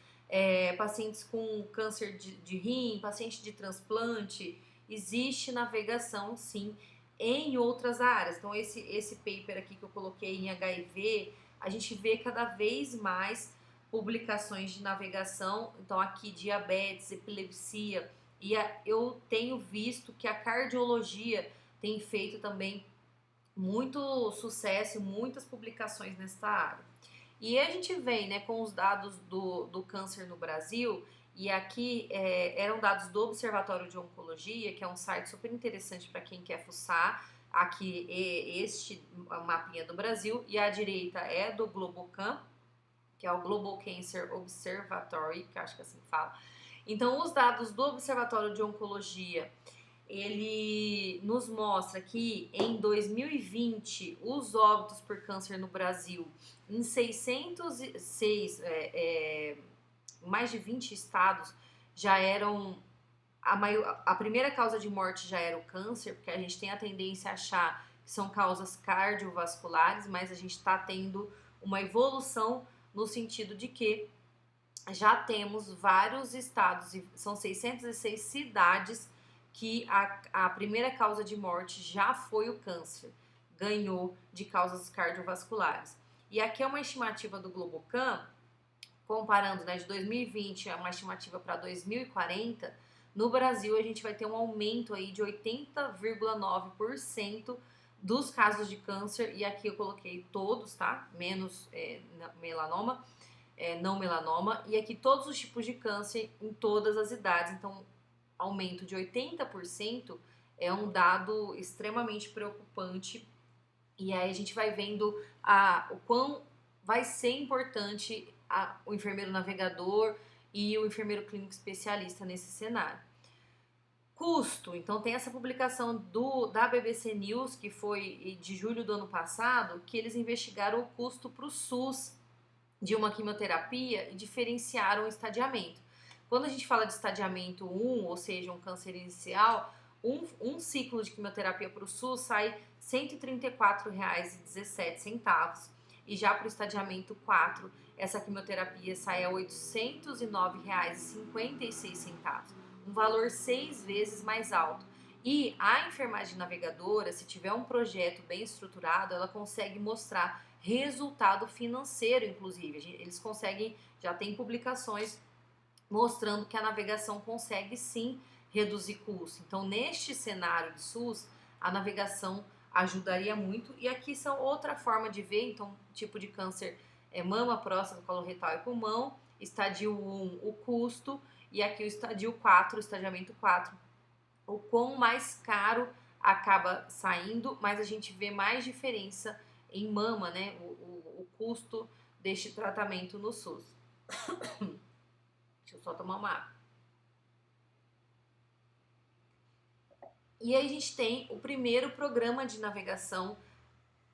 S1: pacientes com câncer de rim, paciente de transplante, existe navegação sim em outras áreas. Então esse paper aqui que eu coloquei em HIV, a gente vê cada vez mais publicações de navegação, então aqui diabetes, epilepsia, e eu tenho visto que a cardiologia tem feito também muito sucesso, muitas publicações nessa área. E a gente vem, né, com os dados do câncer no Brasil, e aqui eram dados do Observatório de Oncologia, que é um site super interessante para quem quer fuçar. Aqui este mapinha do Brasil, e à direita é do Globocan, que é o Global Cancer Observatory, que acho que é assim que fala. Então, os dados do Observatório de Oncologia, ele nos mostra que em 2020 os óbitos por câncer no Brasil, em 606, mais de 20 estados, já eram a primeira causa de morte já era o câncer, porque a gente tem a tendência a achar que são causas cardiovasculares, mas a gente está tendo uma evolução no sentido de que já temos vários estados, são 606 cidades que a primeira causa de morte já foi o câncer, ganhou de causas cardiovasculares. E aqui é uma estimativa do Globocan, comparando, né, de 2020 a uma estimativa para 2040, no Brasil a gente vai ter um aumento aí de 80,9% dos casos de câncer, e aqui eu coloquei todos, tá? Menos melanoma, não melanoma, e aqui todos os tipos de câncer em todas as idades, então aumento de 80% é um dado extremamente preocupante, e aí a gente vai vendo o quão vai ser importante o enfermeiro navegador e o enfermeiro clínico especialista nesse cenário. Custo, então tem essa publicação da BBC News, que foi de julho do ano passado, que eles investigaram o custo para o SUS de uma quimioterapia e diferenciaram o estadiamento. Quando a gente fala de estadiamento 1, ou seja, um câncer inicial, um ciclo de quimioterapia para o SUS sai R$ 134,17. E já para o estadiamento 4, essa quimioterapia sai a R$ 809,56. Um valor 6 vezes mais alto. E a enfermagem navegadora, se tiver um projeto bem estruturado, ela consegue mostrar resultado financeiro, inclusive. Eles conseguem, já tem publicações mostrando que a navegação consegue sim reduzir custo. Então, neste cenário de SUS, a navegação ajudaria muito. E aqui são outra forma de ver, então, tipo de câncer mama, próstata, colo retal e pulmão. Estadio 1, o custo, e aqui o estadio 4, o estadiamento 4, o quão mais caro acaba saindo, mas a gente vê mais diferença em mama, né, o custo deste tratamento no SUS. Deixa eu só tomar uma água. E aí a gente tem o primeiro programa de navegação,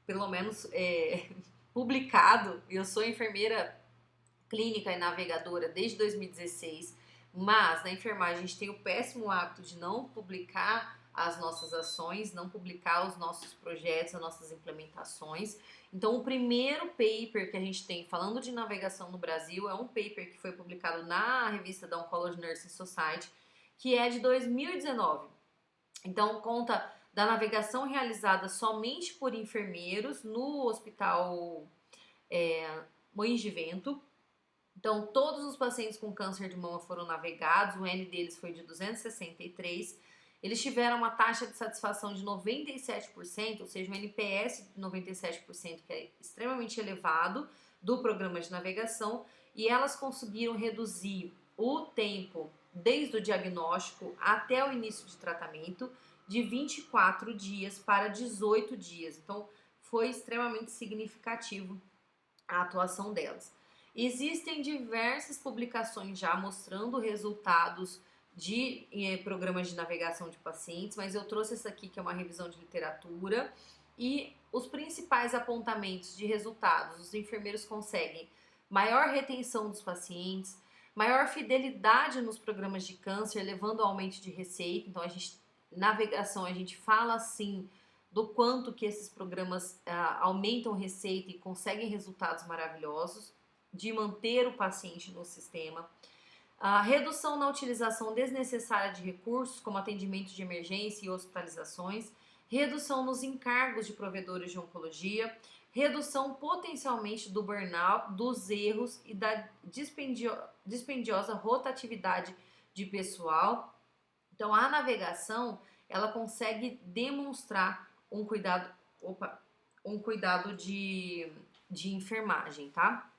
S1: pelo menos publicado. Eu sou enfermeira clínica e navegadora desde 2016. Mas na enfermagem a gente tem o péssimo hábito de não publicar as nossas ações, não publicar os nossos projetos, as nossas implementações. Então, o primeiro paper que a gente tem falando de navegação no Brasil é um paper que foi publicado na revista da Oncology Nursing Society, que é de 2019. Então, conta da navegação realizada somente por enfermeiros no hospital Moinhos de Vento. Então, todos os pacientes com câncer de mama foram navegados, o N deles foi de 263. Eles tiveram uma taxa de satisfação de 97%, ou seja, um NPS de 97%, que é extremamente elevado, do programa de navegação, e elas conseguiram reduzir o tempo desde o diagnóstico até o início de tratamento de 24 dias para 18 dias. Então, foi extremamente significativo a atuação delas. Existem diversas publicações já mostrando resultados de programas de navegação de pacientes, mas eu trouxe essa aqui que é uma revisão de literatura e os principais apontamentos de resultados. Os enfermeiros conseguem maior retenção dos pacientes, maior fidelidade nos programas de câncer, levando ao aumento de receita. Então, navegação, a gente fala assim do quanto que esses programas aumentam receita e conseguem resultados maravilhosos de manter o paciente no sistema. A redução na utilização desnecessária de recursos, como atendimento de emergência e hospitalizações, redução nos encargos de provedores de oncologia, redução potencialmente do burnout, dos erros e da dispendiosa rotatividade de pessoal. Então, a navegação, ela consegue demonstrar um cuidado de enfermagem, tá?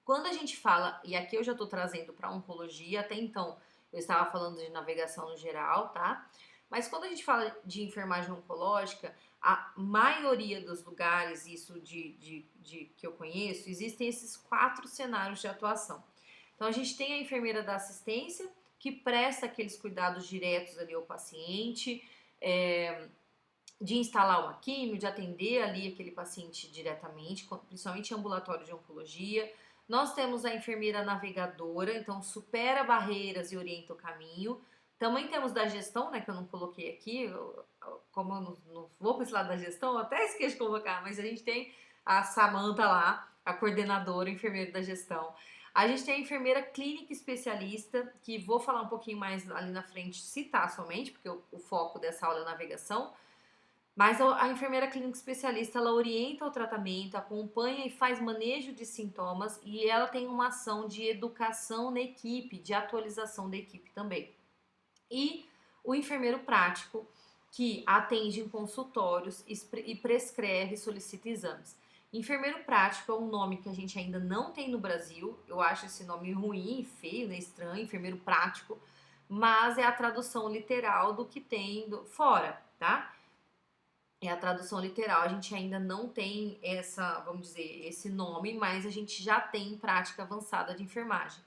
S1: Quando a gente fala, e aqui eu já estou trazendo para oncologia, até então eu estava falando de navegação no geral, tá? Mas quando a gente fala de enfermagem oncológica, a maioria dos lugares, isso que eu conheço, existem esses 4 cenários de atuação. Então, a gente tem a enfermeira da assistência, que presta aqueles cuidados diretos ali ao paciente, de instalar uma químio, de atender ali aquele paciente diretamente, principalmente em ambulatório de oncologia. Nós temos a enfermeira navegadora, então supera barreiras e orienta o caminho. Também temos da gestão, né, que eu não coloquei aqui, como eu não vou para esse lado da gestão, eu até esqueço de colocar, mas a gente tem a Samanta lá, a coordenadora, enfermeira da gestão. A gente tem a enfermeira clínica especialista, que vou falar um pouquinho mais ali na frente, citar somente, porque o foco dessa aula é navegação. Mas a enfermeira clínica especialista, ela orienta o tratamento, acompanha e faz manejo de sintomas e ela tem uma ação de educação na equipe, de atualização da equipe também. E o enfermeiro prático, que atende em consultórios e prescreve e solicita exames. Enfermeiro prático é um nome que a gente ainda não tem no Brasil, eu acho esse nome ruim, feio, né, estranho, enfermeiro prático, mas é a tradução literal do que tem fora, tá? É a tradução literal, a gente ainda não tem esse nome, mas a gente já tem prática avançada de enfermagem.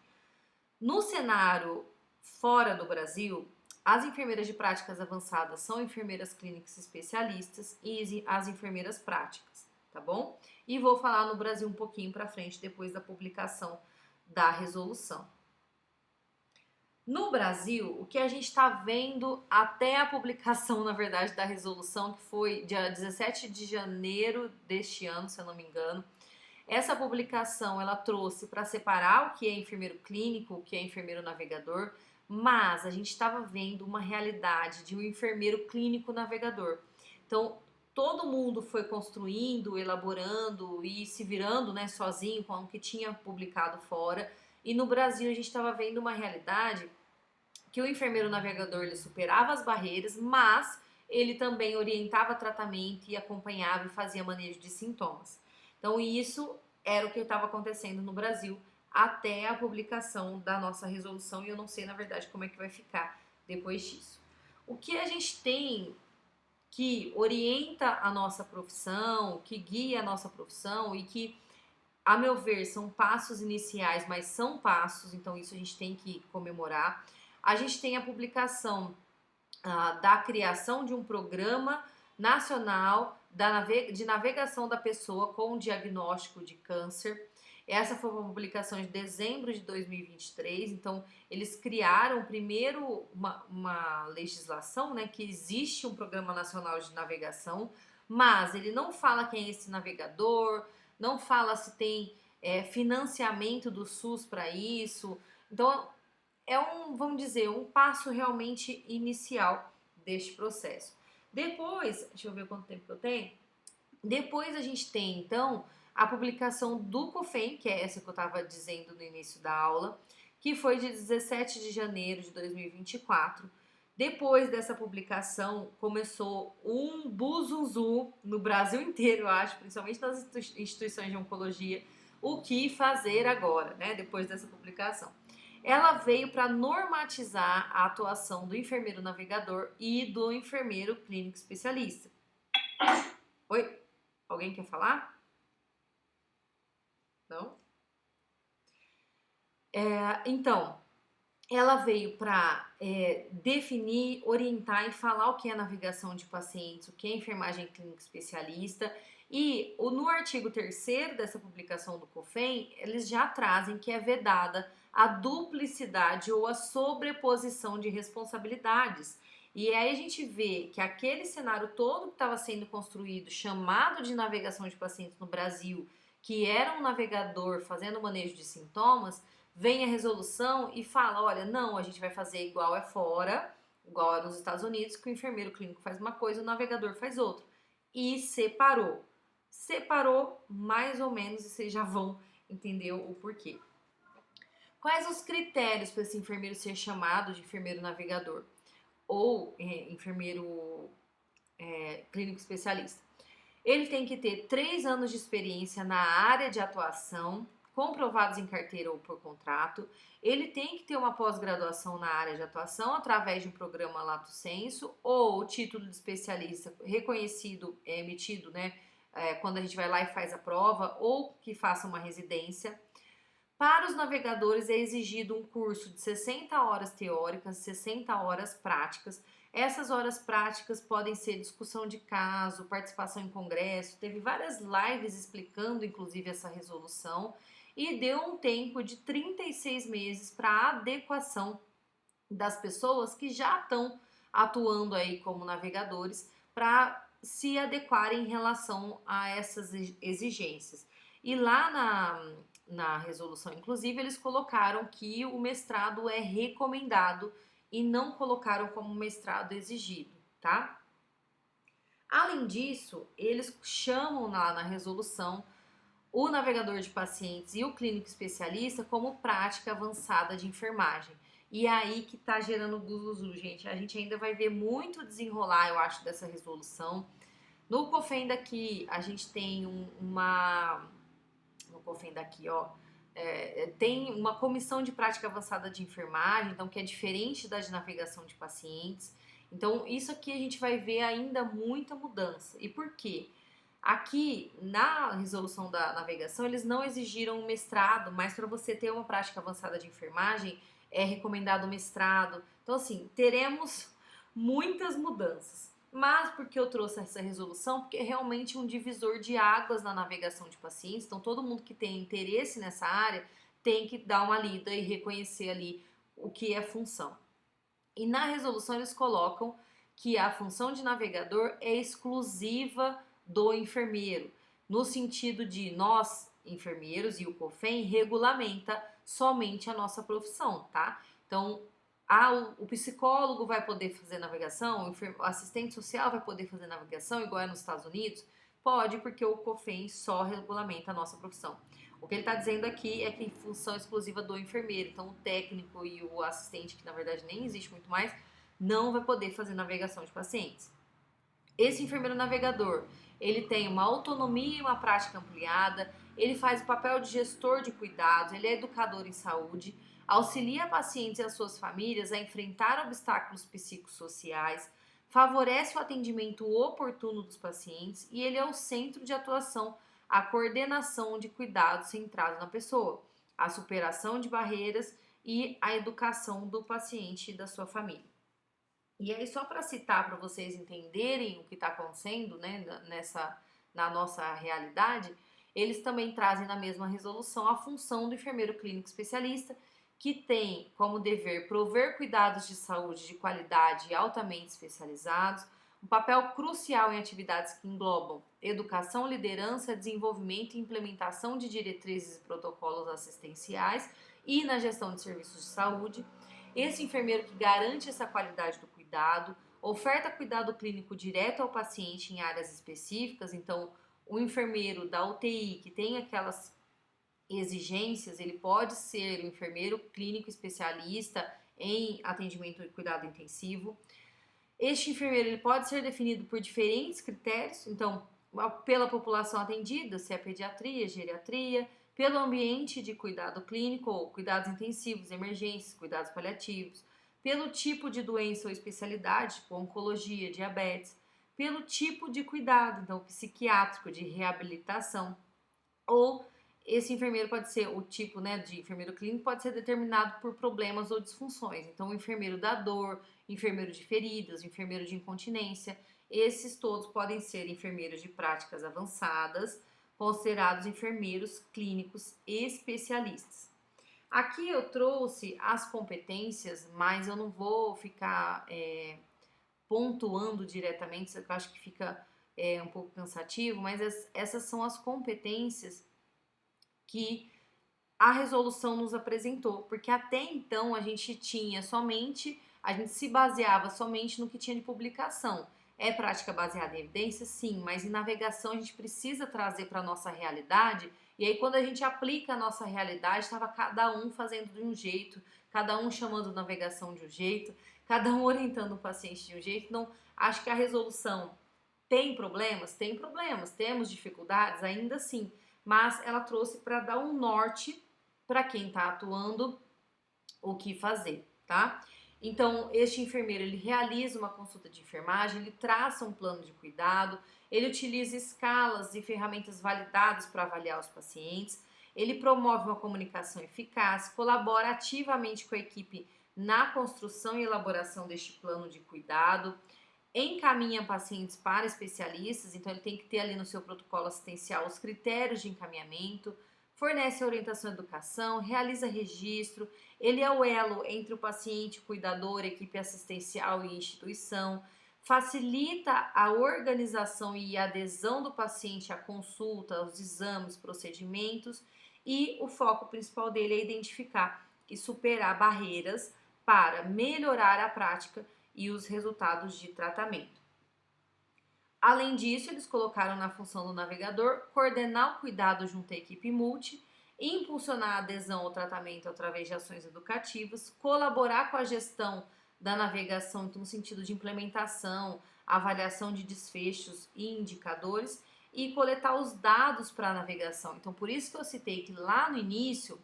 S1: No cenário fora do Brasil, as enfermeiras de práticas avançadas são enfermeiras clínicas especialistas e as enfermeiras práticas, tá bom? E vou falar no Brasil um pouquinho para frente, depois da publicação da resolução. No Brasil, o que a gente está vendo até a publicação, na verdade, da resolução, que foi dia 17 de janeiro deste ano, se eu não me engano, essa publicação ela trouxe para separar o que é enfermeiro clínico, o que é enfermeiro navegador, mas a gente estava vendo uma realidade de um enfermeiro clínico navegador. Então, todo mundo foi construindo, elaborando e se virando, né, sozinho com o que tinha publicado fora. E no Brasil a gente estava vendo uma realidade que o enfermeiro navegador ele superava as barreiras, mas ele também orientava tratamento e acompanhava e fazia manejo de sintomas. Então isso era o que estava acontecendo no Brasil até a publicação da nossa resolução e eu não sei na verdade como é que vai ficar depois disso. O que a gente tem que orienta a nossa profissão, que guia a nossa profissão e que, a meu ver, são passos iniciais, mas são passos, então isso a gente tem que comemorar. A gente tem a publicação da criação de um programa nacional de navegação da pessoa com diagnóstico de câncer. Essa foi uma publicação de dezembro de 2023, então eles criaram primeiro uma legislação, né, que existe um Programa Nacional de Navegação, mas ele não fala quem é esse navegador, não fala se tem financiamento do SUS para isso. Então é vamos dizer, um passo realmente inicial deste processo. Depois, deixa eu ver quanto tempo que eu tenho. Depois a gente tem, então, a publicação do COFEN, que é essa que eu estava dizendo no início da aula, que foi de 17 de janeiro de 2024. Depois dessa publicação, começou um buzunzu no Brasil inteiro, eu acho, principalmente nas instituições de oncologia, o que fazer agora, né, depois dessa publicação. Ela veio para normatizar a atuação do enfermeiro navegador e do enfermeiro clínico especialista. Oi? Alguém quer falar? Não? Então, ela veio para definir, orientar e falar o que é navegação de pacientes, o que é enfermagem clínica especialista. E no artigo 3º dessa publicação do COFEN, eles já trazem que é vedada a duplicidade ou a sobreposição de responsabilidades. E aí a gente vê que aquele cenário todo que estava sendo construído, chamado de navegação de pacientes no Brasil, que era um navegador fazendo manejo de sintomas, vem a resolução e fala, olha, não, a gente vai fazer igual é fora, igual é nos Estados Unidos, que o enfermeiro clínico faz uma coisa e o navegador faz outra. E separou. Separou mais ou menos, e vocês já vão entender o porquê. Quais os critérios para esse enfermeiro ser chamado de enfermeiro navegador? Ou enfermeiro clínico especialista? Ele tem que ter 3 anos de experiência na área de atuação, comprovados em carteira ou por contrato. Ele tem que ter uma pós-graduação na área de atuação através de um programa Lato Sensu ou título de especialista reconhecido, emitido, né, quando a gente vai lá e faz a prova, ou que faça uma residência. Para os navegadores é exigido um curso de 60 horas teóricas, 60 horas práticas. Essas horas práticas podem ser discussão de caso, participação em congresso. Teve várias lives explicando, inclusive, essa resolução. E deu um tempo de 36 meses para adequação das pessoas que já estão atuando aí como navegadores para se adequarem em relação a essas exigências. E lá na resolução, inclusive, eles colocaram que o mestrado é recomendado e não colocaram como mestrado exigido, tá? Além disso, eles chamam lá na resolução o navegador de pacientes e o clínico especialista como prática avançada de enfermagem. E aí que tá gerando buzuzu, gente. A gente ainda vai ver muito desenrolar, eu acho, dessa resolução. No COFEN daqui, a gente tem no COFEN daqui, ó, tem uma comissão de prática avançada de enfermagem, então que é diferente da de navegação de pacientes. Então, isso aqui a gente vai ver ainda muita mudança. E por quê? Aqui, na resolução da navegação, eles não exigiram um mestrado, mas para você ter uma prática avançada de enfermagem, é recomendado o mestrado. Então, assim, teremos muitas mudanças. Mas por que eu trouxe essa resolução? Porque é realmente um divisor de águas na navegação de pacientes. Então, todo mundo que tem interesse nessa área tem que dar uma lida e reconhecer ali o que é função. E na resolução eles colocam que a função de navegador é exclusiva do enfermeiro, no sentido de nós, enfermeiros, e o COFEN regulamenta somente a nossa profissão, tá? Então, o psicólogo vai poder fazer navegação, o assistente social vai poder fazer navegação, igual é nos Estados Unidos? Pode, porque o COFEN só regulamenta a nossa profissão. O que ele está dizendo aqui é que é função exclusiva do enfermeiro, então o técnico e o assistente, que na verdade nem existe muito mais, não vai poder fazer navegação de pacientes. Esse enfermeiro navegador, ele tem uma autonomia e uma prática ampliada, ele faz o papel de gestor de cuidados, ele é educador em saúde, auxilia pacientes e as suas famílias a enfrentar obstáculos psicossociais, favorece o atendimento oportuno dos pacientes e ele é o centro de atuação, a coordenação de cuidados centrado na pessoa, a superação de barreiras e a educação do paciente e da sua família. E aí, só para citar, para vocês entenderem o que está acontecendo, né, na nossa realidade, eles também trazem na mesma resolução a função do enfermeiro clínico especialista, que tem como dever prover cuidados de saúde de qualidade e altamente especializados, um papel crucial em atividades que englobam educação, liderança, desenvolvimento e implementação de diretrizes e protocolos assistenciais e na gestão de serviços de saúde. Esse enfermeiro que garante essa qualidade do cuidado, oferta cuidado clínico direto ao paciente em áreas específicas, então o enfermeiro da UTI que tem aquelas exigências, ele pode ser um enfermeiro clínico especialista em atendimento e cuidado intensivo. Este enfermeiro ele pode ser definido por diferentes critérios, então pela população atendida, se é pediatria, geriatria, pelo ambiente de cuidado clínico ou cuidados intensivos, emergências, cuidados paliativos, pelo tipo de doença ou especialidade, tipo oncologia, diabetes, pelo tipo de cuidado, então psiquiátrico, de reabilitação, ou esse enfermeiro pode ser, o tipo de enfermeiro clínico pode ser determinado por problemas ou disfunções. Então, o enfermeiro da dor, enfermeiro de feridas, enfermeiro de incontinência, esses todos podem ser enfermeiros de práticas avançadas, considerados enfermeiros clínicos especialistas. Aqui eu trouxe as competências, mas eu não vou ficar pontuando diretamente, eu acho que fica um pouco cansativo, mas essas são as competências que a resolução nos apresentou, porque até então a gente se baseava somente no que tinha de publicação. É prática baseada em evidência? Sim, mas em navegação a gente precisa trazer para a nossa realidade, e aí quando a gente aplica a nossa realidade, estava cada um fazendo de um jeito, cada um chamando navegação de um jeito, cada um orientando o paciente de um jeito. Então, acho que a resolução tem problemas? Tem problemas, temos dificuldades? Ainda assim, mas ela trouxe para dar um norte para quem está atuando o que fazer, tá? Então, este enfermeiro, ele realiza uma consulta de enfermagem, ele traça um plano de cuidado, ele utiliza escalas e ferramentas validadas para avaliar os pacientes, ele promove uma comunicação eficaz, colabora ativamente com a equipe na construção e elaboração deste plano de cuidado, encaminha pacientes para especialistas, então ele tem que ter ali no seu protocolo assistencial os critérios de encaminhamento, fornece orientação e educação, realiza registro, ele é o elo entre o paciente, cuidador, equipe assistencial e instituição, facilita a organização e adesão do paciente à consulta, aos exames, procedimentos, e o foco principal dele é identificar e superar barreiras para melhorar a prática e os resultados de tratamento. Além disso, eles colocaram na função do navegador coordenar o cuidado junto à equipe multi, impulsionar a adesão ao tratamento através de ações educativas, colaborar com a gestão da navegação, então, no sentido de implementação, avaliação de desfechos e indicadores, e coletar os dados para a navegação. Então, por isso que eu citei que lá no início,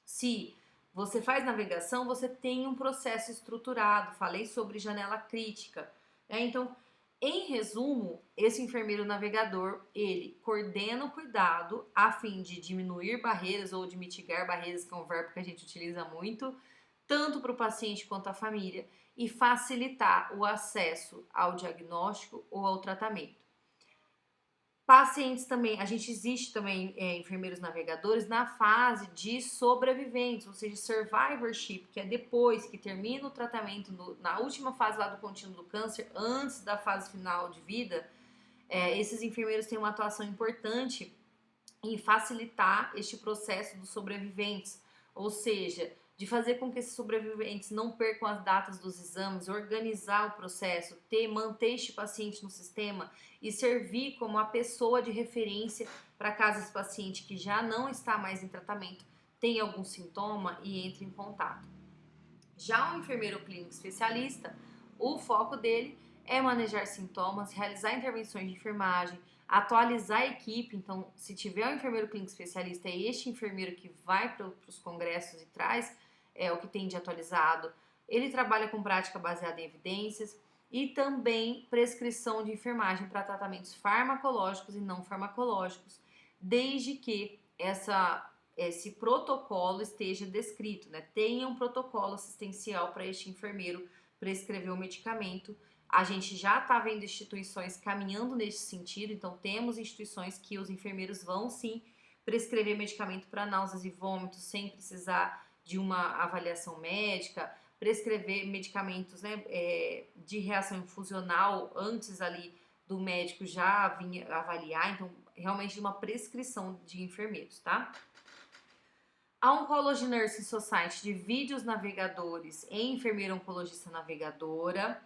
S1: se você faz navegação, você tem um processo estruturado. Falei sobre janela crítica, né? Então, em resumo, esse enfermeiro navegador, ele coordena o cuidado a fim de diminuir barreiras ou de mitigar barreiras, que é um verbo que a gente utiliza muito, tanto para o paciente quanto à família, e facilitar o acesso ao diagnóstico ou ao tratamento. Pacientes também, existe também enfermeiros navegadores na fase de sobreviventes, ou seja, survivorship, que é depois que termina o tratamento, na última fase lá do contínuo do câncer, antes da fase final de vida. Esses enfermeiros têm uma atuação importante em facilitar este processo dos sobreviventes, ou seja, de fazer com que esses sobreviventes não percam as datas dos exames, organizar o processo, manter este paciente no sistema e servir como a pessoa de referência para caso esse paciente que já não está mais em tratamento tenha algum sintoma e entre em contato. Já o enfermeiro clínico especialista, o foco dele é manejar sintomas, realizar intervenções de enfermagem, atualizar a equipe. Então, se tiver um enfermeiro clínico especialista, é este enfermeiro que vai para os congressos e traz o que tem de atualizado. Ele trabalha com prática baseada em evidências e também prescrição de enfermagem para tratamentos farmacológicos e não farmacológicos, desde que esse protocolo esteja descrito, né? Tenha um protocolo assistencial para este enfermeiro prescrever o medicamento A gente já está vendo instituições caminhando nesse sentido, então temos instituições que os enfermeiros vão sim prescrever medicamento para náuseas e vômitos sem precisar de uma avaliação médica, prescrever medicamentos, né, de reação infusional antes ali do médico já vir avaliar, então realmente de uma prescrição de enfermeiros, tá? A Oncology Nursing Society divide os navegadores em enfermeira oncologista navegadora,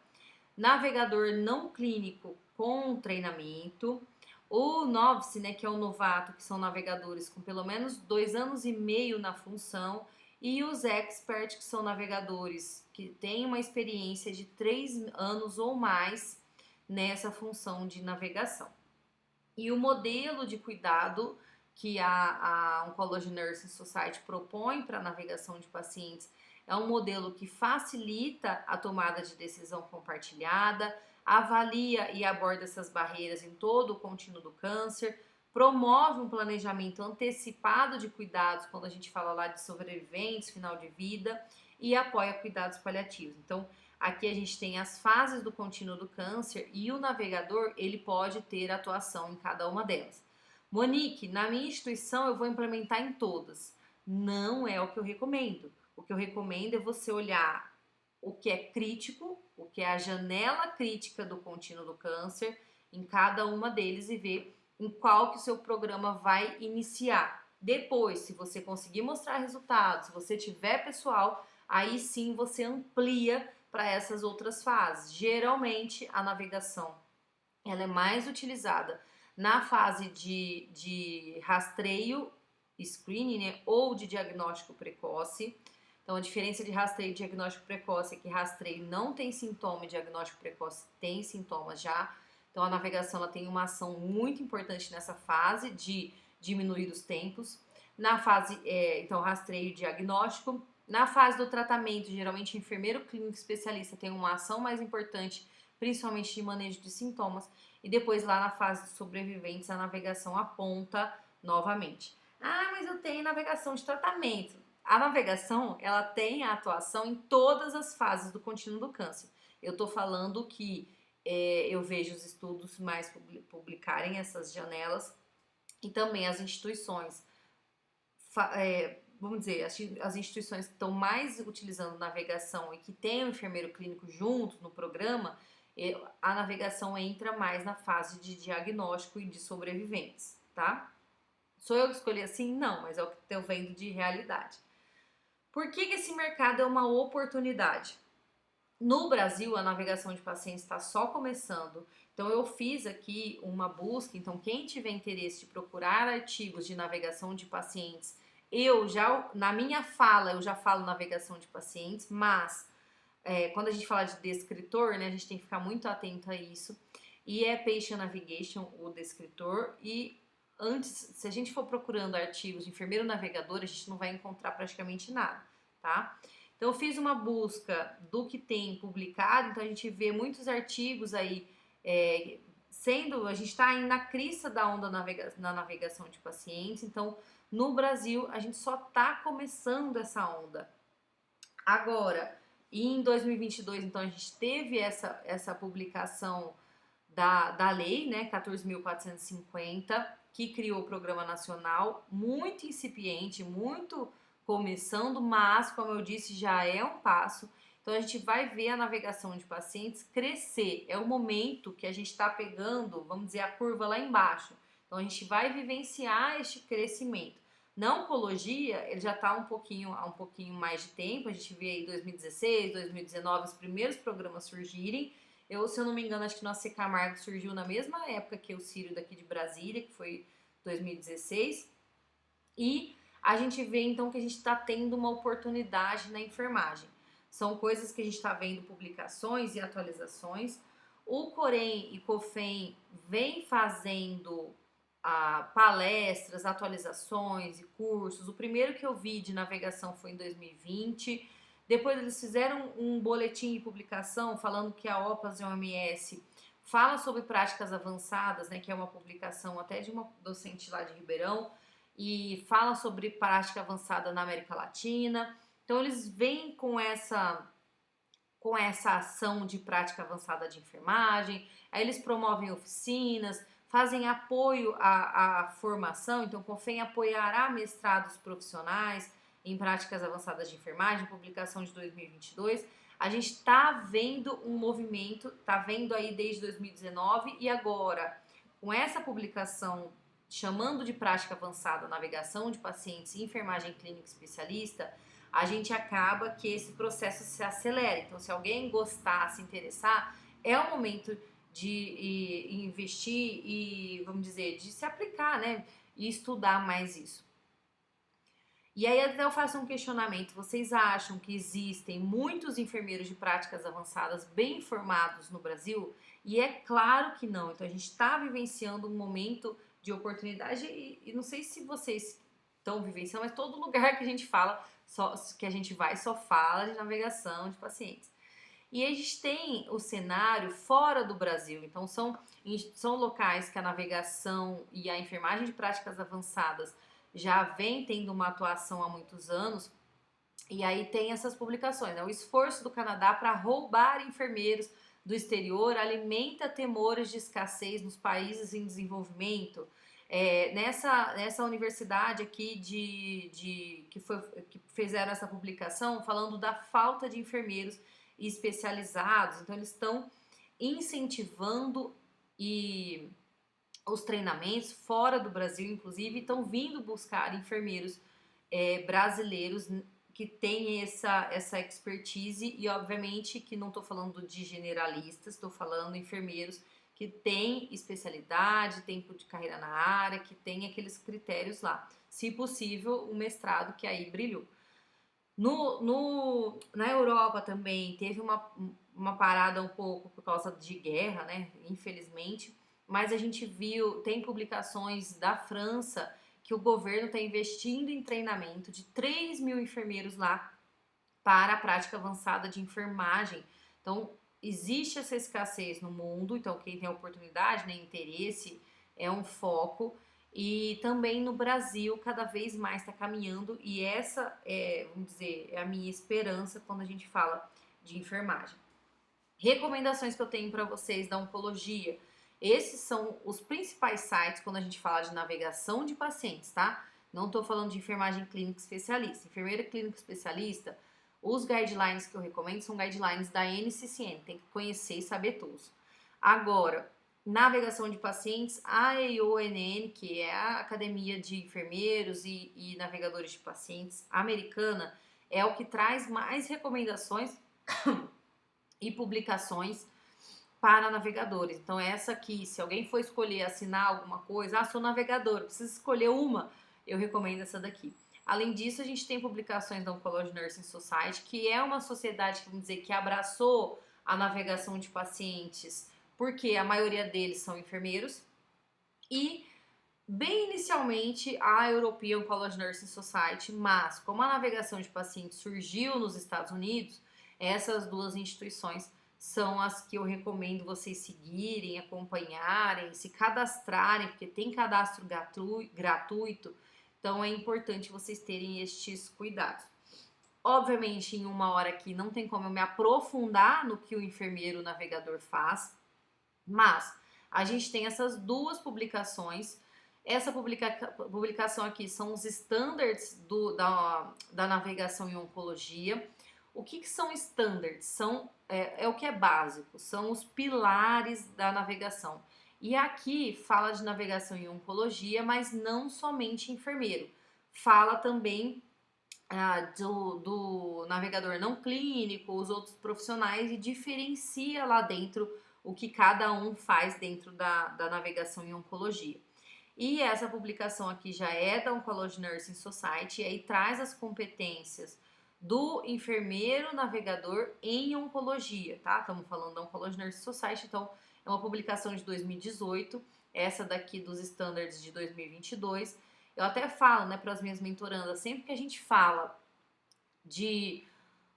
S1: navegador não clínico com treinamento, o novice, né, que é o novato, que são navegadores com pelo menos 2 anos e meio na função, e os expert, que são navegadores que têm uma experiência de 3 anos ou mais nessa função de navegação. E o modelo de cuidado que a Oncology Nursing Society propõe para a navegação de pacientes é um modelo que facilita a tomada de decisão compartilhada, avalia e aborda essas barreiras em todo o contínuo do câncer, promove um planejamento antecipado de cuidados, quando a gente fala lá de sobreviventes, final de vida, e apoia cuidados paliativos. Então, aqui a gente tem as fases do contínuo do câncer e o navegador, ele pode ter atuação em cada uma delas. Monique, na minha instituição eu vou implementar em todas. Não é o que eu recomendo. O que eu recomendo é você olhar o que é crítico, o que é a janela crítica do contínuo do câncer em cada uma deles e ver em qual que o seu programa vai iniciar. Depois, se você conseguir mostrar resultados, se você tiver pessoal, aí sim você amplia para essas outras fases. Geralmente, a navegação ela é mais utilizada na fase de rastreio, screening, né, ou de diagnóstico precoce. Então, a diferença de rastreio e diagnóstico precoce é que rastreio não tem sintoma e diagnóstico precoce tem sintomas já. Então, a navegação ela tem uma ação muito importante nessa fase de diminuir os tempos. Na fase, então, rastreio e diagnóstico. Na fase do tratamento, geralmente o enfermeiro clínico especialista tem uma ação mais importante, principalmente de manejo de sintomas. E depois, lá na fase de sobreviventes, a navegação aponta novamente. Ah, mas eu tenho navegação de tratamento. A navegação, ela tem a atuação em todas as fases do contínuo do câncer. Eu tô falando que eu vejo os estudos mais publicarem essas janelas e também as instituições, vamos dizer, as instituições que estão mais utilizando navegação e que tem o enfermeiro clínico junto no programa, a navegação entra mais na fase de diagnóstico e de sobreviventes, tá? Sou eu que escolhi assim? Não, mas é o que estou vendo de realidade. Por que esse mercado é uma oportunidade? No Brasil, a navegação de pacientes está só começando, então eu fiz aqui uma busca, então quem tiver interesse de procurar artigos de navegação de pacientes, na minha fala, eu já falo navegação de pacientes, mas quando a gente fala de descritor, né, a gente tem que ficar muito atento a isso, e é Patient Navigation o descritor, e antes, se a gente for procurando artigos de enfermeiro navegador, a gente não vai encontrar praticamente nada, tá? Então, eu fiz uma busca do que tem publicado, então a gente vê muitos artigos aí a gente está aí na crista da onda na navegação de pacientes, então no Brasil a gente só está começando essa onda. Agora, em 2022, então a gente teve essa publicação da lei, né, 14.450, que criou o Programa Nacional, muito incipiente, muito começando, mas, como eu disse, já é um passo. Então, a gente vai ver a navegação de pacientes crescer. É o momento que a gente está pegando, vamos dizer, a curva lá embaixo. Então, a gente vai vivenciar este crescimento. Na oncologia, ele já está há um pouquinho mais de tempo. A gente vê aí 2016, 2019, os primeiros programas surgirem. Se eu não me engano, acho que o nosso C. Camargo surgiu na mesma época que o Círio daqui de Brasília, que foi 2016. E a gente vê, então, que a gente está tendo uma oportunidade na enfermagem. São coisas que a gente está vendo, publicações e atualizações. O Corém e COFEM vem fazendo palestras, atualizações e cursos. O primeiro que eu vi de navegação foi em 2020. Depois eles fizeram um boletim de publicação falando que a OPAS e a OMS fala sobre práticas avançadas, né, que é uma publicação até de uma docente lá de Ribeirão, e fala sobre prática avançada na América Latina. Então eles vêm com com essa ação de prática avançada de enfermagem. Aí eles promovem oficinas, fazem apoio à formação, então o CONFEM apoiará mestrados profissionais em práticas avançadas de enfermagem, publicação de 2022. A gente está vendo um movimento, está vendo aí desde 2019 e agora, com essa publicação chamando de prática avançada navegação de pacientes e enfermagem clínica especialista, a gente acaba que esse processo se acelera. Então, se alguém gostar, se interessar, é o momento de investir e, vamos dizer, de se aplicar, né? E estudar mais isso. E aí até eu faço um questionamento. Vocês acham que existem muitos enfermeiros de práticas avançadas bem formados no Brasil? E é claro que não. Então, a gente está vivenciando um momento de oportunidade e não sei se vocês estão vivenciando, mas todo lugar que a gente fala, que a gente vai, só fala de navegação de pacientes. E a gente tem o cenário fora do Brasil, então são locais que a navegação e a enfermagem de práticas avançadas já vem tendo uma atuação há muitos anos, e aí tem essas publicações, né? O esforço do Canadá para roubar enfermeiros do exterior alimenta temores de escassez nos países em desenvolvimento. Nessa universidade aqui que fizeram essa publicação falando da falta de enfermeiros especializados, então eles estão incentivando os treinamentos fora do Brasil, inclusive, estão vindo buscar enfermeiros brasileiros que têm essa expertise e, obviamente, que não estou falando de generalistas, estou falando de enfermeiros que têm especialidade, tempo de carreira na área, que têm aqueles critérios lá. Se possível, o mestrado que aí brilhou. Na Europa também teve uma parada um pouco por causa de guerra, né? Infelizmente. Mas a gente viu, tem publicações da França que o governo está investindo em treinamento de 3 mil enfermeiros lá para a prática avançada de enfermagem. Então, existe essa escassez no mundo, então quem tem oportunidade, né, interesse, é um foco. E também no Brasil, cada vez mais está caminhando, e essa vamos dizer, é a minha esperança quando a gente fala de enfermagem. Recomendações que eu tenho para vocês da oncologia. Esses são os principais sites quando a gente fala de navegação de pacientes, tá? Não estou falando de enfermagem clínica especialista. Enfermeira clínica especialista, os guidelines que eu recomendo são guidelines da NCCN, tem que conhecer e saber todos. Agora, navegação de pacientes, a AAONN, que é a Academia de Enfermeiros e Navegadores de Pacientes americana, é o que traz mais recomendações e publicações para navegadores. Então, essa aqui, se alguém for escolher assinar alguma coisa, sou navegador, precisa escolher uma, eu recomendo essa daqui. Além disso, a gente tem publicações da Oncology Nursing Society, que é uma sociedade, vamos dizer, que abraçou a navegação de pacientes, porque a maioria deles são enfermeiros, e bem inicialmente a European Oncology Nursing Society, mas como a navegação de pacientes surgiu nos Estados Unidos, essas duas instituições são as que eu recomendo vocês seguirem, acompanharem, se cadastrarem, porque tem cadastro gratuito, então é importante vocês terem estes cuidados. Obviamente, em uma hora aqui não tem como eu me aprofundar no que o enfermeiro navegador faz, mas a gente tem essas duas publicações. Essa publicação aqui são os standards da navegação em oncologia. O que são standards? É o que é básico, são os pilares da navegação. E aqui fala de navegação em oncologia, mas não somente enfermeiro. Fala também do navegador não clínico, os outros profissionais, e diferencia lá dentro o que cada um faz dentro da navegação em oncologia. E essa publicação aqui já é da Oncology Nursing Society, e aí traz as competências do enfermeiro navegador em oncologia, tá? Estamos falando da Oncology Nursing Society, então é uma publicação de 2018, essa daqui dos standards de 2022. Eu até falo, né, para as minhas mentorandas, sempre que a gente fala de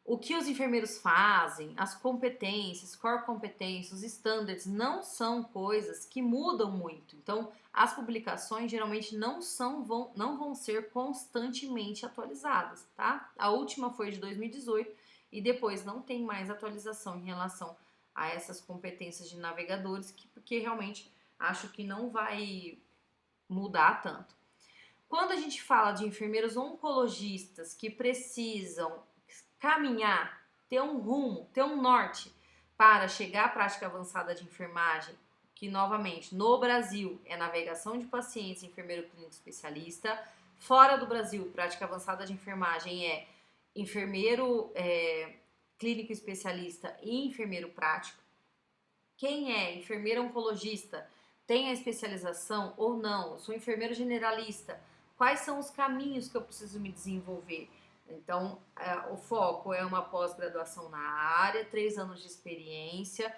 S1: o que os enfermeiros fazem, as competências, core competências, os standards, não são coisas que mudam muito. Então, as publicações geralmente não vão ser constantemente atualizadas, tá? A última foi de 2018 e depois não tem mais atualização em relação a essas competências de navegadores, porque realmente acho que não vai mudar tanto. Quando a gente fala de enfermeiros oncologistas que precisam caminhar, ter um rumo, ter um norte para chegar à prática avançada de enfermagem, que novamente no Brasil é navegação de pacientes, enfermeiro clínico especialista. Fora do Brasil, prática avançada de enfermagem é enfermeiro clínico especialista e enfermeiro prático. Quem é enfermeiro oncologista tem a especialização ou não? Eu sou enfermeiro generalista. Quais são os caminhos que eu preciso me desenvolver? Então, o foco é uma pós-graduação na área, 3 anos de experiência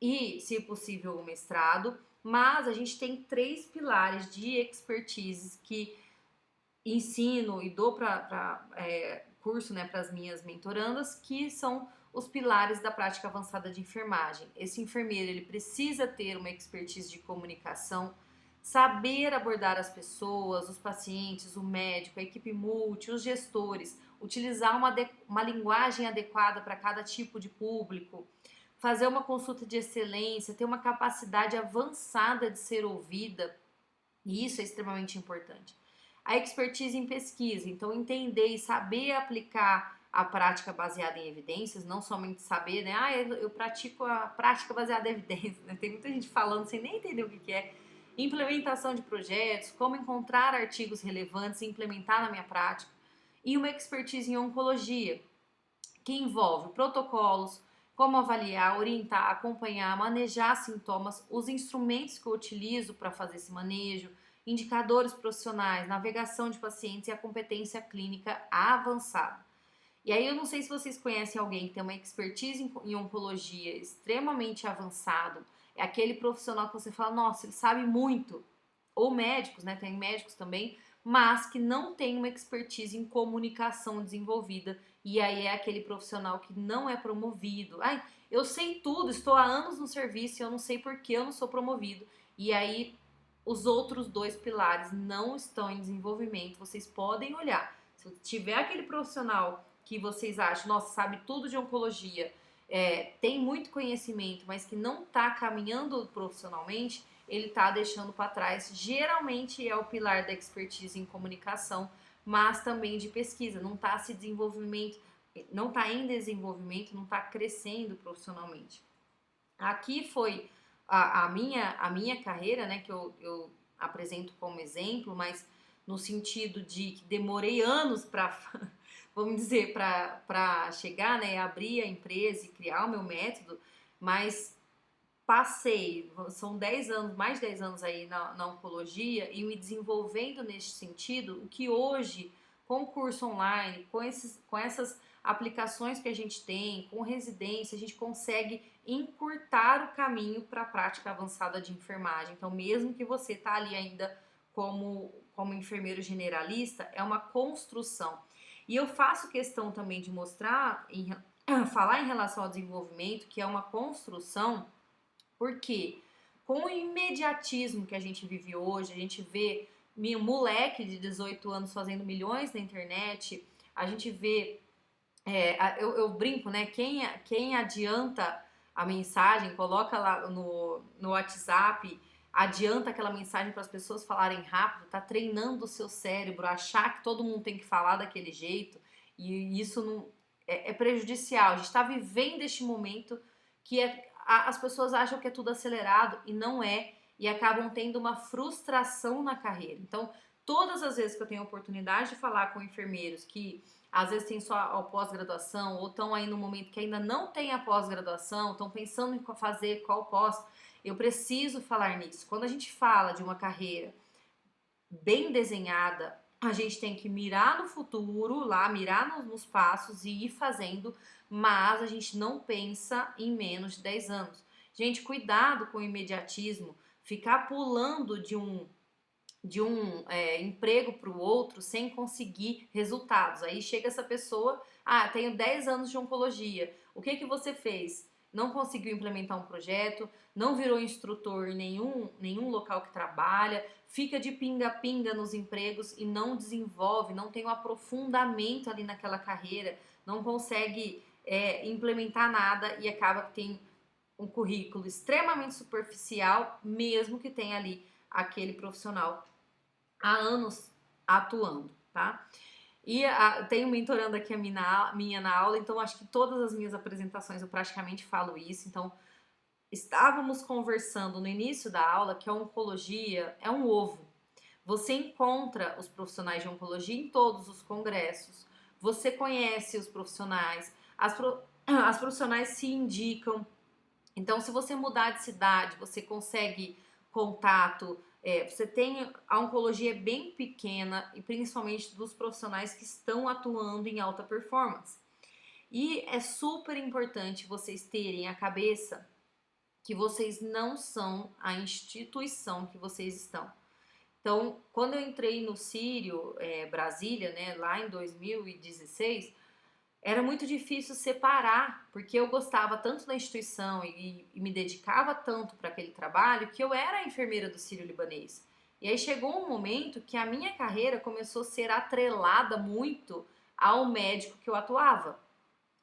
S1: e, se possível, um mestrado. Mas a gente tem 3 pilares de expertise que ensino e dou para curso, né, para as minhas mentorandas, que são os pilares da prática avançada de enfermagem. Esse enfermeiro, ele precisa ter uma expertise de comunicação, saber abordar as pessoas, os pacientes, o médico, a equipe multi, os gestores, utilizar uma linguagem adequada para cada tipo de público, fazer uma consulta de excelência, ter uma capacidade avançada de ser ouvida, e isso é extremamente importante. A expertise em pesquisa, então entender e saber aplicar a prática baseada em evidências, não somente saber, né, eu pratico a prática baseada em evidências, né? Tem muita gente falando sem nem entender o que é. Implementação de projetos, como encontrar artigos relevantes e implementar na minha prática, e uma expertise em oncologia, que envolve protocolos, como avaliar, orientar, acompanhar, manejar sintomas, os instrumentos que eu utilizo para fazer esse manejo, indicadores profissionais, navegação de pacientes e a competência clínica avançada. E aí eu não sei se vocês conhecem alguém que tem uma expertise em oncologia extremamente avançado, é aquele profissional que você fala, nossa, ele sabe muito, ou médicos, né, tem médicos também, mas que não tem uma expertise em comunicação desenvolvida, e aí é aquele profissional que não é promovido. Ai, eu sei tudo, estou há anos no serviço e eu não sei por que eu não sou promovido. E aí os outros 2 pilares não estão em desenvolvimento, vocês podem olhar. Se tiver aquele profissional que vocês acham, nossa, sabe tudo de oncologia, tem muito conhecimento, mas que não está caminhando profissionalmente, ele está deixando para trás. Geralmente é o pilar da expertise em comunicação, mas também de pesquisa. Não está não está em desenvolvimento, não está crescendo profissionalmente. Aqui foi a minha carreira, né, que eu apresento como exemplo, mas no sentido de que demorei anos para vamos dizer, para chegar, né, abrir a empresa e criar o meu método, mas passei, são 10 anos, mais de 10 anos aí na oncologia e me desenvolvendo nesse sentido, o que hoje, com o curso online, com essas aplicações que a gente tem, com residência, a gente consegue encurtar o caminho para a prática avançada de enfermagem. Então, mesmo que você está ali ainda como enfermeiro generalista, é uma construção. E eu faço questão também de mostrar, falar em relação ao desenvolvimento, que é uma construção, porque com o imediatismo que a gente vive hoje, a gente vê moleque de 18 anos fazendo milhões na internet, a gente vê, eu brinco, né, quem adianta a mensagem, coloca lá no WhatsApp, adianta aquela mensagem para as pessoas falarem rápido, tá treinando o seu cérebro a achar que todo mundo tem que falar daquele jeito, e isso não é prejudicial. A gente está vivendo este momento que as pessoas acham que é tudo acelerado e não é, e acabam tendo uma frustração na carreira. Então, todas as vezes que eu tenho a oportunidade de falar com enfermeiros que às vezes têm só a pós-graduação ou estão aí no momento que ainda não tem a pós-graduação, estão pensando em fazer qual pós, eu preciso falar nisso. Quando a gente fala de uma carreira bem desenhada, a gente tem que mirar no futuro, lá, mirar nos passos e ir fazendo, mas a gente não pensa em menos de 10 anos. Gente, cuidado com o imediatismo, ficar pulando de um emprego para o outro sem conseguir resultados. Aí chega essa pessoa, tenho 10 anos de oncologia, o que você fez? Não conseguiu implementar um projeto, não virou instrutor em nenhum local que trabalha, fica de pinga-pinga nos empregos e não desenvolve, não tem um aprofundamento ali naquela carreira, não consegue implementar nada e acaba que tem um currículo extremamente superficial, mesmo que tenha ali aquele profissional há anos atuando, tá? E tenho mentorando aqui a minha na aula, então acho que todas as minhas apresentações eu praticamente falo isso. Então, estávamos conversando no início da aula que a oncologia é um ovo. Você encontra os profissionais de oncologia em todos os congressos, você conhece os profissionais, as profissionais se indicam. Então, se você mudar de cidade, você consegue contato, você tem a oncologia é bem pequena e principalmente dos profissionais que estão atuando em alta performance. E é super importante vocês terem a cabeça que vocês não são a instituição que vocês estão. Então, quando eu entrei no Sírio, Brasília, né, lá em 2016, era muito difícil separar, porque eu gostava tanto da instituição e me dedicava tanto para aquele trabalho que eu era a enfermeira do Sírio-Libanês. E aí chegou um momento que a minha carreira começou a ser atrelada muito ao médico que eu atuava.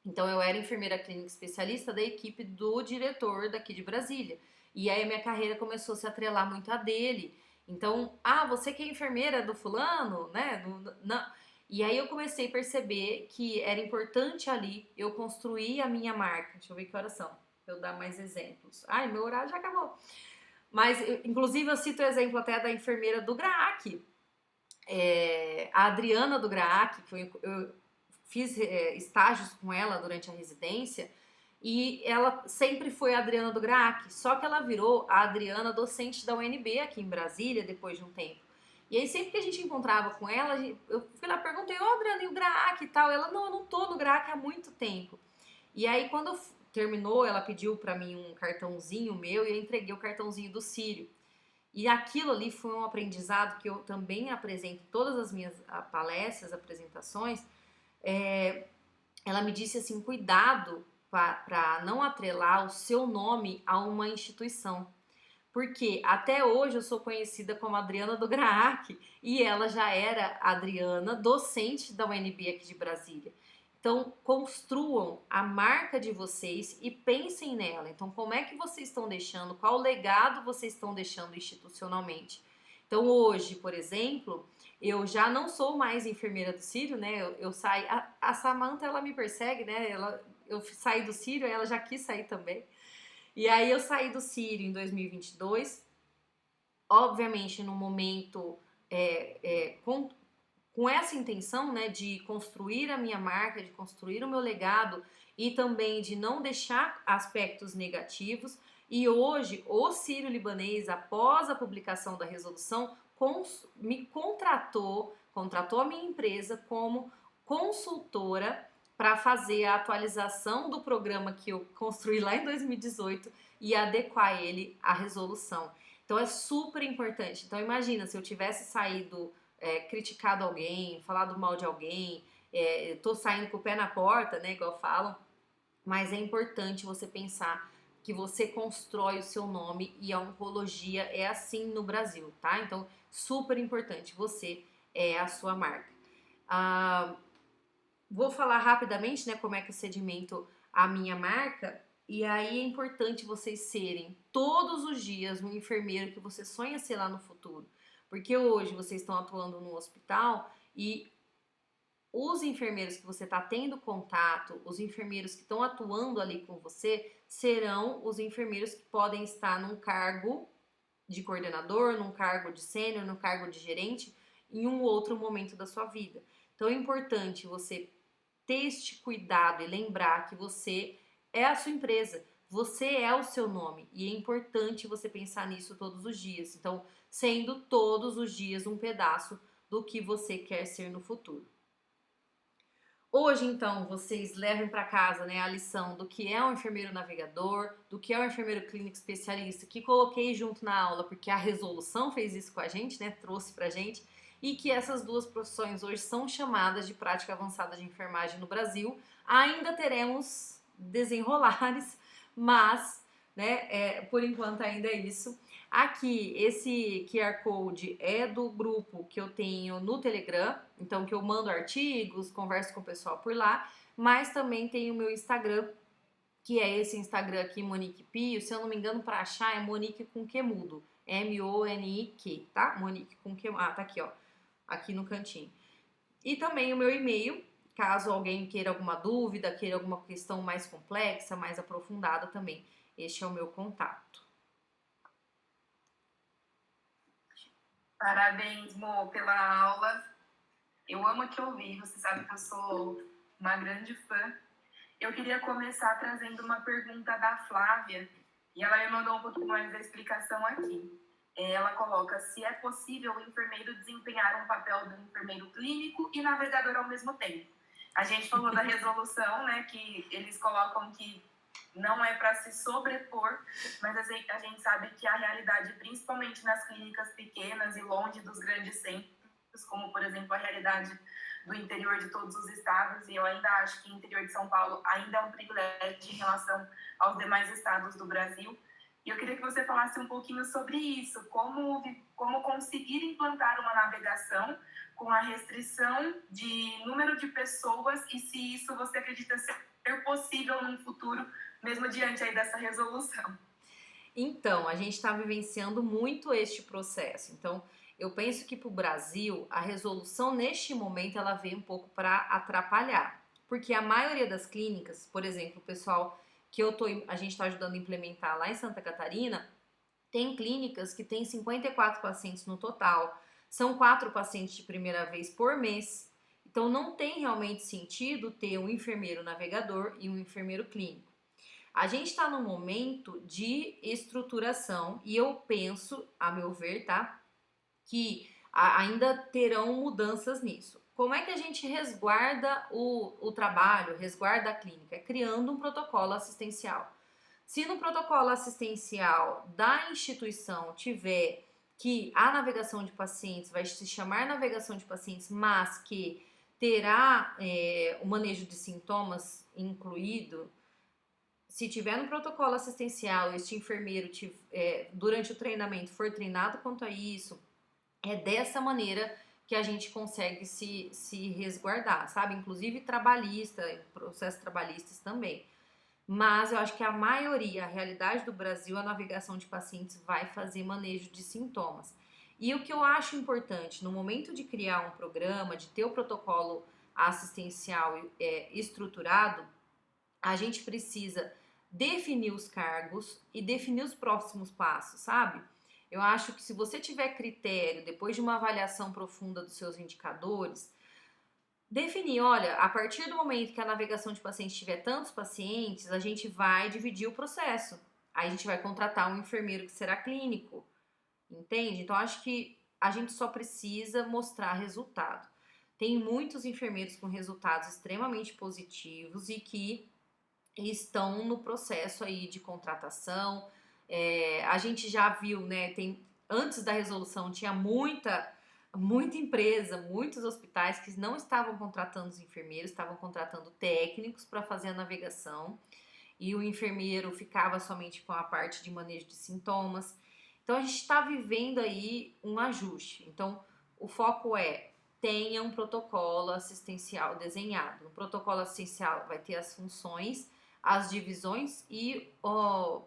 S1: Então eu era enfermeira clínica especialista da equipe do diretor daqui de Brasília. E aí a minha carreira começou a se atrelar muito a dele. Então, você que é enfermeira do fulano, né? Não. E aí eu comecei a perceber que era importante ali eu construir a minha marca. Deixa eu ver que horas são, pra eu dar mais exemplos. Meu horário já acabou. Mas, inclusive, eu cito o exemplo até da enfermeira do GRAAC. A Adriana do GRAAC, que eu fiz estágios com ela durante a residência, e ela sempre foi a Adriana do GRAAC, só que ela virou a Adriana docente da UNB aqui em Brasília depois de um tempo. E aí sempre que a gente encontrava com ela, eu fui lá, perguntei, Adriana, e o GRAAC e tal? Ela, não, eu não tô no GRAAC há muito tempo. E aí quando terminou, ela pediu pra mim um cartãozinho meu e eu entreguei o cartãozinho do Sírio. E aquilo ali foi um aprendizado que eu também apresento em todas as minhas palestras, apresentações. Ela me disse assim, cuidado para não atrelar o seu nome a uma instituição. Porque até hoje eu sou conhecida como Adriana do GRAAC e ela já era Adriana, docente da UNB aqui de Brasília. Então, construam a marca de vocês e pensem nela. Então, como é que vocês estão deixando, qual legado vocês estão deixando institucionalmente? Então, hoje, por exemplo, eu já não sou mais enfermeira do Sírio, né? Eu saí, a Samantha, ela me persegue, né? Eu saí do Sírio, ela já quis sair também. E aí eu saí do Sírio em 2022, obviamente num momento com essa intenção, né, de construir a minha marca, de construir o meu legado e também de não deixar aspectos negativos. E hoje o Sírio-Libanês, após a publicação da resolução, me contratou a minha empresa como consultora para fazer a atualização do programa que eu construí lá em 2018 e adequar ele à resolução. Então é super importante. Então imagina, se eu tivesse saído, criticado alguém, falado mal de alguém, tô saindo com o pé na porta, né, igual falam, mas é importante você pensar que você constrói o seu nome e a oncologia é assim no Brasil, tá? Então, super importante, você é a sua marca. Vou falar rapidamente, né, como é que eu sedimento a minha marca, e aí é importante vocês serem todos os dias um enfermeiro que você sonha ser lá no futuro, porque hoje vocês estão atuando no hospital e os enfermeiros que você está tendo contato, os enfermeiros que estão atuando ali com você, serão os enfermeiros que podem estar num cargo de coordenador, num cargo de sênior, num cargo de gerente, em um outro momento da sua vida. Então é importante você ter este cuidado e lembrar que você é a sua empresa, você é o seu nome e é importante você pensar nisso todos os dias. Então, sendo todos os dias um pedaço do que você quer ser no futuro. Hoje, então, vocês levem para casa, né, a lição do que é um enfermeiro navegador, do que é um enfermeiro clínico especialista, que coloquei junto na aula, porque a resolução fez isso com a gente, né, trouxe pra gente, e que essas duas profissões hoje são chamadas de prática avançada de enfermagem no Brasil. Ainda teremos desenrolares, mas, né, por enquanto ainda é isso. Aqui, esse QR Code é do grupo que eu tenho no Telegram, então que eu mando artigos, converso com o pessoal por lá, mas também tem o meu Instagram, que é esse Instagram aqui, Monique Pio. Se eu não me engano, para achar é Monique com Q mudo, M-O-N-I-Q, tá? Monique com Q, tá aqui, ó, aqui no cantinho. E também o meu e-mail, caso alguém queira alguma dúvida, queira alguma questão mais complexa, mais aprofundada também. Este é o meu contato.
S2: Parabéns, Mo, pela aula. Eu amo te ouvir, você sabe que eu sou uma grande fã. Eu queria começar trazendo uma pergunta da Flávia, e ela me mandou um pouquinho mais da explicação aqui. Ela coloca se é possível o enfermeiro desempenhar um papel do enfermeiro clínico e navegador ao mesmo tempo. A gente falou da resolução, né, que eles colocam que não é para se sobrepor, mas a gente sabe que a realidade, principalmente nas clínicas pequenas e longe dos grandes centros, como, por exemplo, a realidade do interior de todos os estados, e eu ainda acho que o interior de São Paulo ainda é um privilégio em relação aos demais estados do Brasil. E eu queria que você falasse um pouquinho sobre isso, como conseguir implantar uma navegação com a restrição de número de pessoas e se isso você acredita ser possível no futuro, mesmo diante aí dessa resolução.
S1: Então, a gente está vivenciando muito este processo. Então, eu penso que para o Brasil, a resolução neste momento, ela veio um pouco para atrapalhar. Porque a maioria das clínicas, por exemplo, o pessoal que a gente está ajudando a implementar lá em Santa Catarina, tem clínicas que tem 54 pacientes no total, são 4 pacientes de primeira vez por mês, então não tem realmente sentido ter um enfermeiro navegador e um enfermeiro clínico. A gente está num momento de estruturação e eu penso, a meu ver, tá, que ainda terão mudanças nisso. Como é que a gente resguarda o trabalho, resguarda a clínica? É criando um protocolo assistencial. Se no protocolo assistencial da instituição tiver que a navegação de pacientes vai se chamar navegação de pacientes, mas que terá o manejo de sintomas incluído, se tiver no protocolo assistencial, este enfermeiro durante o treinamento for treinado quanto a isso, é dessa maneira que a gente consegue se resguardar, sabe? Inclusive trabalhista, processos trabalhistas também. Mas eu acho que a maioria, a realidade do Brasil, a navegação de pacientes vai fazer manejo de sintomas. E o que eu acho importante, no momento de criar um programa, de ter o protocolo assistencial estruturado, a gente precisa definir os cargos e definir os próximos passos, sabe? Eu acho que se você tiver critério, depois de uma avaliação profunda dos seus indicadores, definir, olha, a partir do momento que a navegação de pacientes tiver tantos pacientes, a gente vai dividir o processo. Aí a gente vai contratar um enfermeiro que será clínico, entende? Então, acho que a gente só precisa mostrar resultado. Tem muitos enfermeiros com resultados extremamente positivos e que estão no processo aí de contratação. A gente já viu, né, antes da resolução tinha muita empresa, muitos hospitais que não estavam contratando os enfermeiros, estavam contratando técnicos para fazer a navegação e o enfermeiro ficava somente com a parte de manejo de sintomas. Então a gente está vivendo aí um ajuste. Então o foco tenha um protocolo assistencial desenhado. No protocolo assistencial vai ter as funções, as divisões e o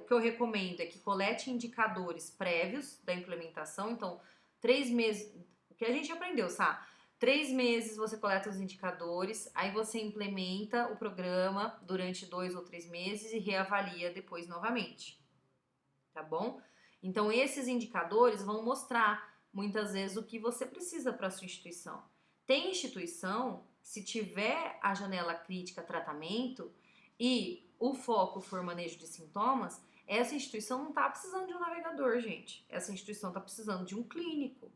S1: que eu recomendo é que colete indicadores prévios da implementação. Então, 3 meses, o que a gente aprendeu, sabe? 3 meses você coleta os indicadores, aí você implementa o programa durante 2 ou 3 meses e reavalia depois novamente, tá bom? Então, esses indicadores vão mostrar muitas vezes o que você precisa para a sua instituição. Tem instituição, se tiver a janela crítica tratamento e o foco for manejo de sintomas, essa instituição não está precisando de um navegador, gente. Essa instituição está precisando de um clínico,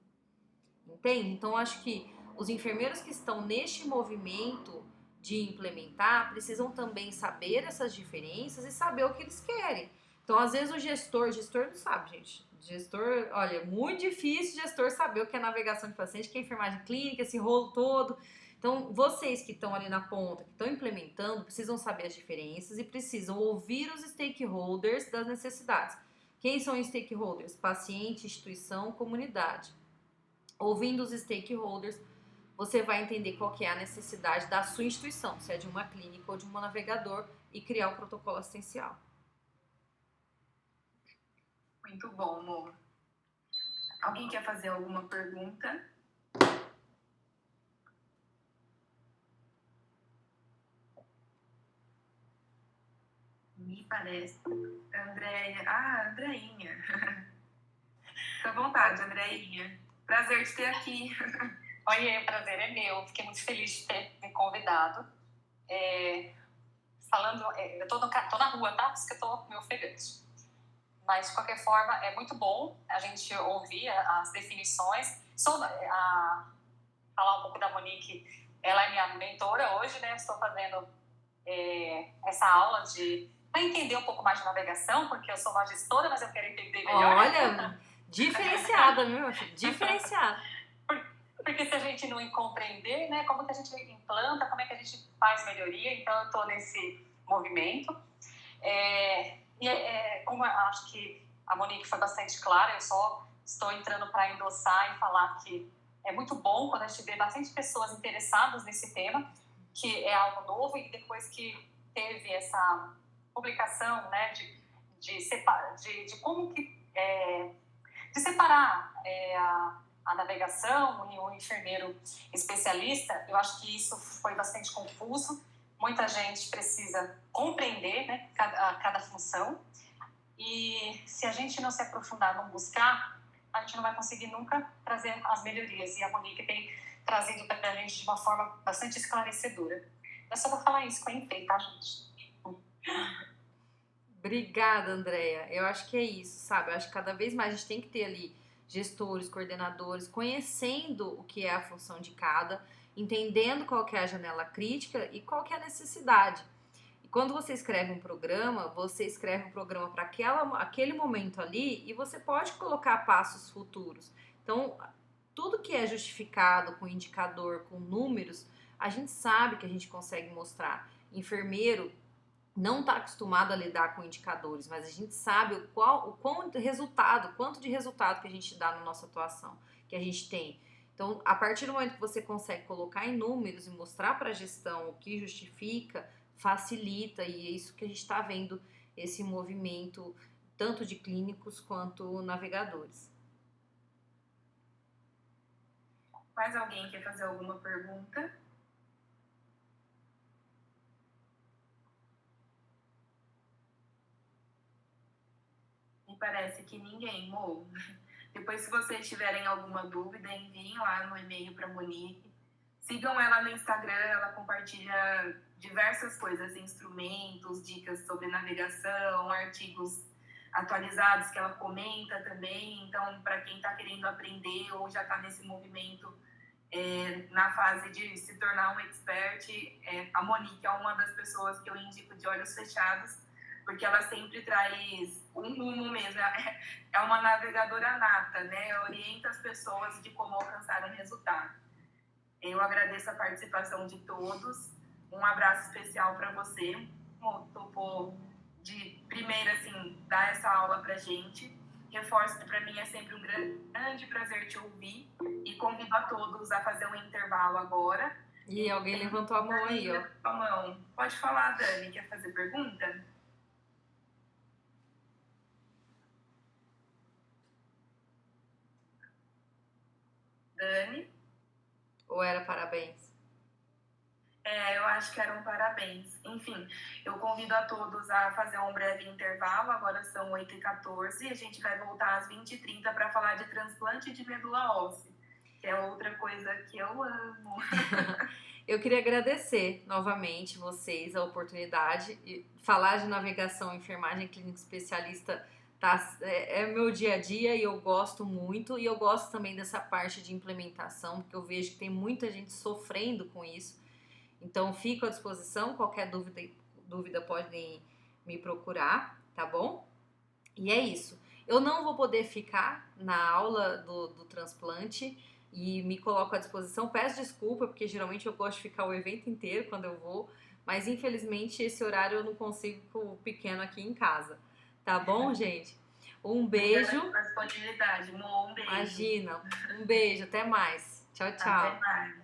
S1: entende? Então, acho que os enfermeiros que estão neste movimento de implementar precisam também saber essas diferenças e saber o que eles querem. Então, às vezes o gestor não sabe, gente. Gestor, olha, é muito difícil o gestor saber o que é navegação de paciente, que é enfermagem clínica, esse rolo todo. Então, vocês que estão ali na ponta, que estão implementando, precisam saber as diferenças e precisam ouvir os stakeholders das necessidades. Quem são os stakeholders? Paciente, instituição, comunidade. Ouvindo os stakeholders, você vai entender qual que é a necessidade da sua instituição, se é de uma clínica ou de um navegador, e criar o protocolo assistencial.
S2: Muito bom, amor. Alguém quer fazer alguma pergunta? Me parece. Andréia. Ah, Andreinha. Fica à vontade, Andreinha. Prazer te ter aqui.
S5: Oi, o prazer é meu. Fiquei muito feliz de ter me convidado. Eu tô na rua, tá? Por isso que eu tô meio ofegante. Mas, de qualquer forma, é muito bom a gente ouvir as definições. Falar um pouco da Monique. Ela é minha mentora hoje, né? Estou fazendo essa aula para entender um pouco mais de navegação, porque eu sou uma gestora, mas eu quero entender melhor.
S1: Olha, diferenciada, meu filho, diferenciada.
S5: Porque se a gente não compreender, né, como que a gente implanta, como é que a gente faz melhoria, então eu estou nesse movimento. Como eu acho que a Monique foi bastante clara, eu só estou entrando para endossar e falar que é muito bom quando a gente vê bastante pessoas interessadas nesse tema, que é algo novo, e depois que teve essa publicação, né, de como que de separar a navegação e o enfermeiro especialista, eu acho que isso foi bastante confuso. Muita gente precisa compreender, né, cada função, e se a gente não se aprofundar, não buscar, a gente não vai conseguir nunca trazer as melhorias, e a Monique tem trazido para a gente de uma forma bastante esclarecedora. Eu só vou falar isso com a enfeite, tá, gente?
S1: Obrigada, Andréia. Eu acho que é isso, sabe? Eu acho que cada vez mais a gente tem que ter ali gestores, coordenadores, conhecendo o que é a função de cada, entendendo qual que é a janela crítica e qual que é a necessidade. E quando você escreve um programa para aquele momento ali, e você pode colocar passos futuros. Então, tudo que é justificado com indicador, com números, a gente sabe que a gente consegue mostrar. Enfermeiro não está acostumado a lidar com indicadores, mas a gente sabe quanto de resultado que a gente dá na nossa atuação, que a gente tem. Então, a partir do momento que você consegue colocar em números e mostrar para a gestão o que justifica, facilita, e é isso que a gente está vendo, esse movimento tanto de clínicos quanto navegadores.
S2: Mais alguém quer fazer alguma pergunta? Me parece que ninguém, Mo. Depois, se vocês tiverem alguma dúvida, enviem lá no e-mail para a Monique. Sigam ela no Instagram, ela compartilha diversas coisas, instrumentos, dicas sobre navegação, artigos atualizados que ela comenta também. Então, para quem está querendo aprender ou já está nesse movimento na fase de se tornar um expert, a Monique é uma das pessoas que eu indico de olhos fechados, porque ela sempre traz um rumo mesmo, é uma navegadora nata, né? Orienta as pessoas de como alcançar um resultado. Eu agradeço a participação de todos, um abraço especial para você, topou de primeira, assim, dar essa aula pra gente. Reforço que para mim é sempre um grande prazer te ouvir, e convido a todos a fazer um intervalo agora.
S1: E alguém levantou a mão aí, ó.
S2: A mão. Pode falar, Dani, quer fazer pergunta? Dani?
S1: Ou era parabéns?
S2: Eu acho que era um parabéns. Enfim, eu convido a todos a fazer um breve intervalo. Agora são 8h14 e a gente vai voltar às 20h30 para falar de transplante de medula óssea, que é outra coisa que eu amo.
S1: Eu queria agradecer novamente vocês a oportunidade de falar de navegação, enfermagem clínica especialista. É meu dia a dia e eu gosto muito, e eu gosto também dessa parte de implementação, porque eu vejo que tem muita gente sofrendo com isso. Então, fico à disposição, qualquer dúvida podem me procurar, tá bom? E é isso. Eu não vou poder ficar na aula do transplante e me coloco à disposição. Peço desculpa, porque geralmente eu gosto de ficar o evento inteiro quando eu vou, mas infelizmente esse horário eu não consigo com o pequeno aqui em casa. Tá bom, gente? Um beijo.
S2: Um beijo.
S1: Imagina. Um beijo. Até mais. Tchau, tchau.
S2: Até mais.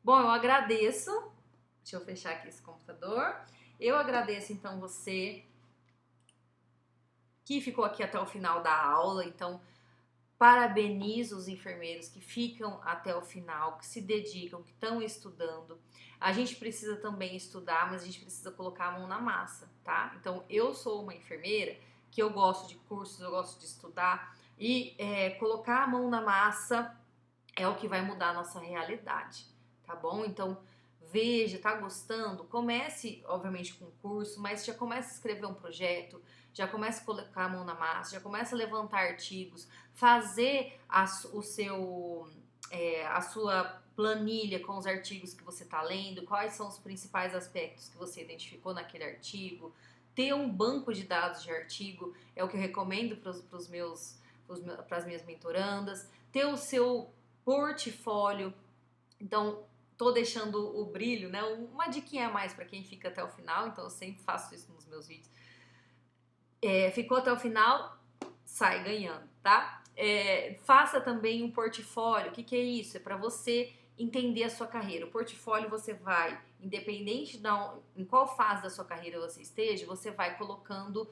S1: Bom, eu agradeço. Deixa eu fechar aqui esse computador. Eu agradeço, então, você que ficou aqui até o final da aula. Então, parabenizo os enfermeiros que ficam até o final, que se dedicam, que estão estudando. A gente precisa também estudar, mas a gente precisa colocar a mão na massa, tá? Então, eu sou uma enfermeira que eu gosto de cursos, eu gosto de estudar e colocar a mão na massa é o que vai mudar a nossa realidade, tá bom? Então, veja, tá gostando? Comece, obviamente, com o curso, mas já comece a escrever um projeto, já comece a colocar a mão na massa, já comece a levantar artigos, fazer a sua planilha com os artigos que você está lendo, quais são os principais aspectos que você identificou naquele artigo, ter um banco de dados de artigo, é o que eu recomendo para as minhas mentorandas, ter o seu portfólio. Então, tô deixando o brilho, né? Uma diquinha a mais para quem fica até o final, então eu sempre faço isso nos meus vídeos. Ficou até o final, sai ganhando, tá? Faça também um portfólio. O que é isso? É para você entender a sua carreira. O portfólio você vai, independente em qual fase da sua carreira você esteja, você vai colocando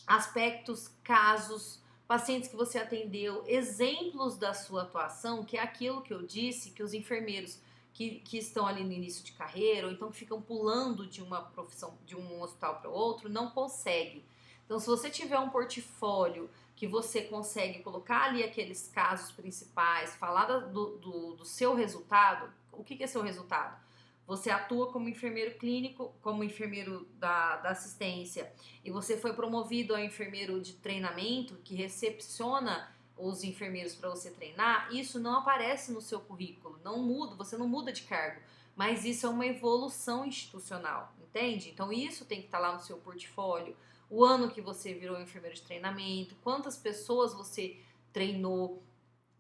S1: aspectos, casos, pacientes que você atendeu, exemplos da sua atuação, que é aquilo que eu disse, que os enfermeiros que estão ali no início de carreira, ou então que ficam pulando de uma profissão, de um hospital para o outro, não conseguem. Então, se você tiver um portfólio que você consegue colocar ali aqueles casos principais, falar do seu resultado, o que é seu resultado? Você atua como enfermeiro clínico, como enfermeiro da assistência, e você foi promovido a enfermeiro de treinamento, que recepciona os enfermeiros para você treinar. Isso não aparece no seu currículo, não muda, você não muda de cargo, mas isso é uma evolução institucional, entende? Então isso tem que estar lá no seu portfólio, o ano que você virou enfermeiro de treinamento, quantas pessoas você treinou.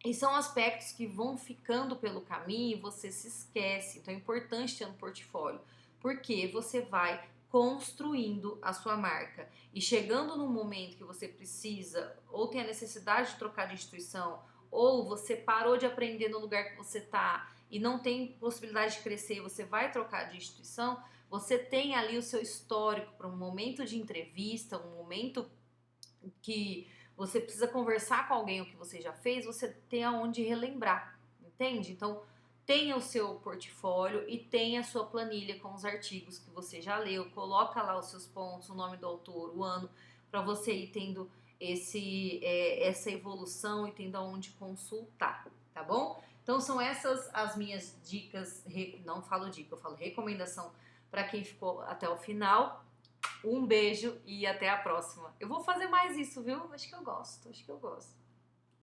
S1: E são aspectos que vão ficando pelo caminho e você se esquece. Então é importante ter um portfólio, porque você vai construindo a sua marca. E chegando num momento que você precisa, ou tem a necessidade de trocar de instituição, ou você parou de aprender no lugar que você está e não tem possibilidade de crescer, você vai trocar de instituição, você tem ali o seu histórico para um momento de entrevista, um momento que você precisa conversar com alguém o que você já fez, você tem aonde relembrar, entende? Então, tenha o seu portfólio e tenha a sua planilha com os artigos que você já leu, coloca lá os seus pontos, o nome do autor, o ano, para você ir tendo essa evolução e tendo aonde consultar, tá bom? Então, são essas as minhas dicas, não falo dica, eu falo recomendação para quem ficou até o final. Um beijo e até a próxima. Eu vou fazer mais isso, viu? Acho que eu gosto.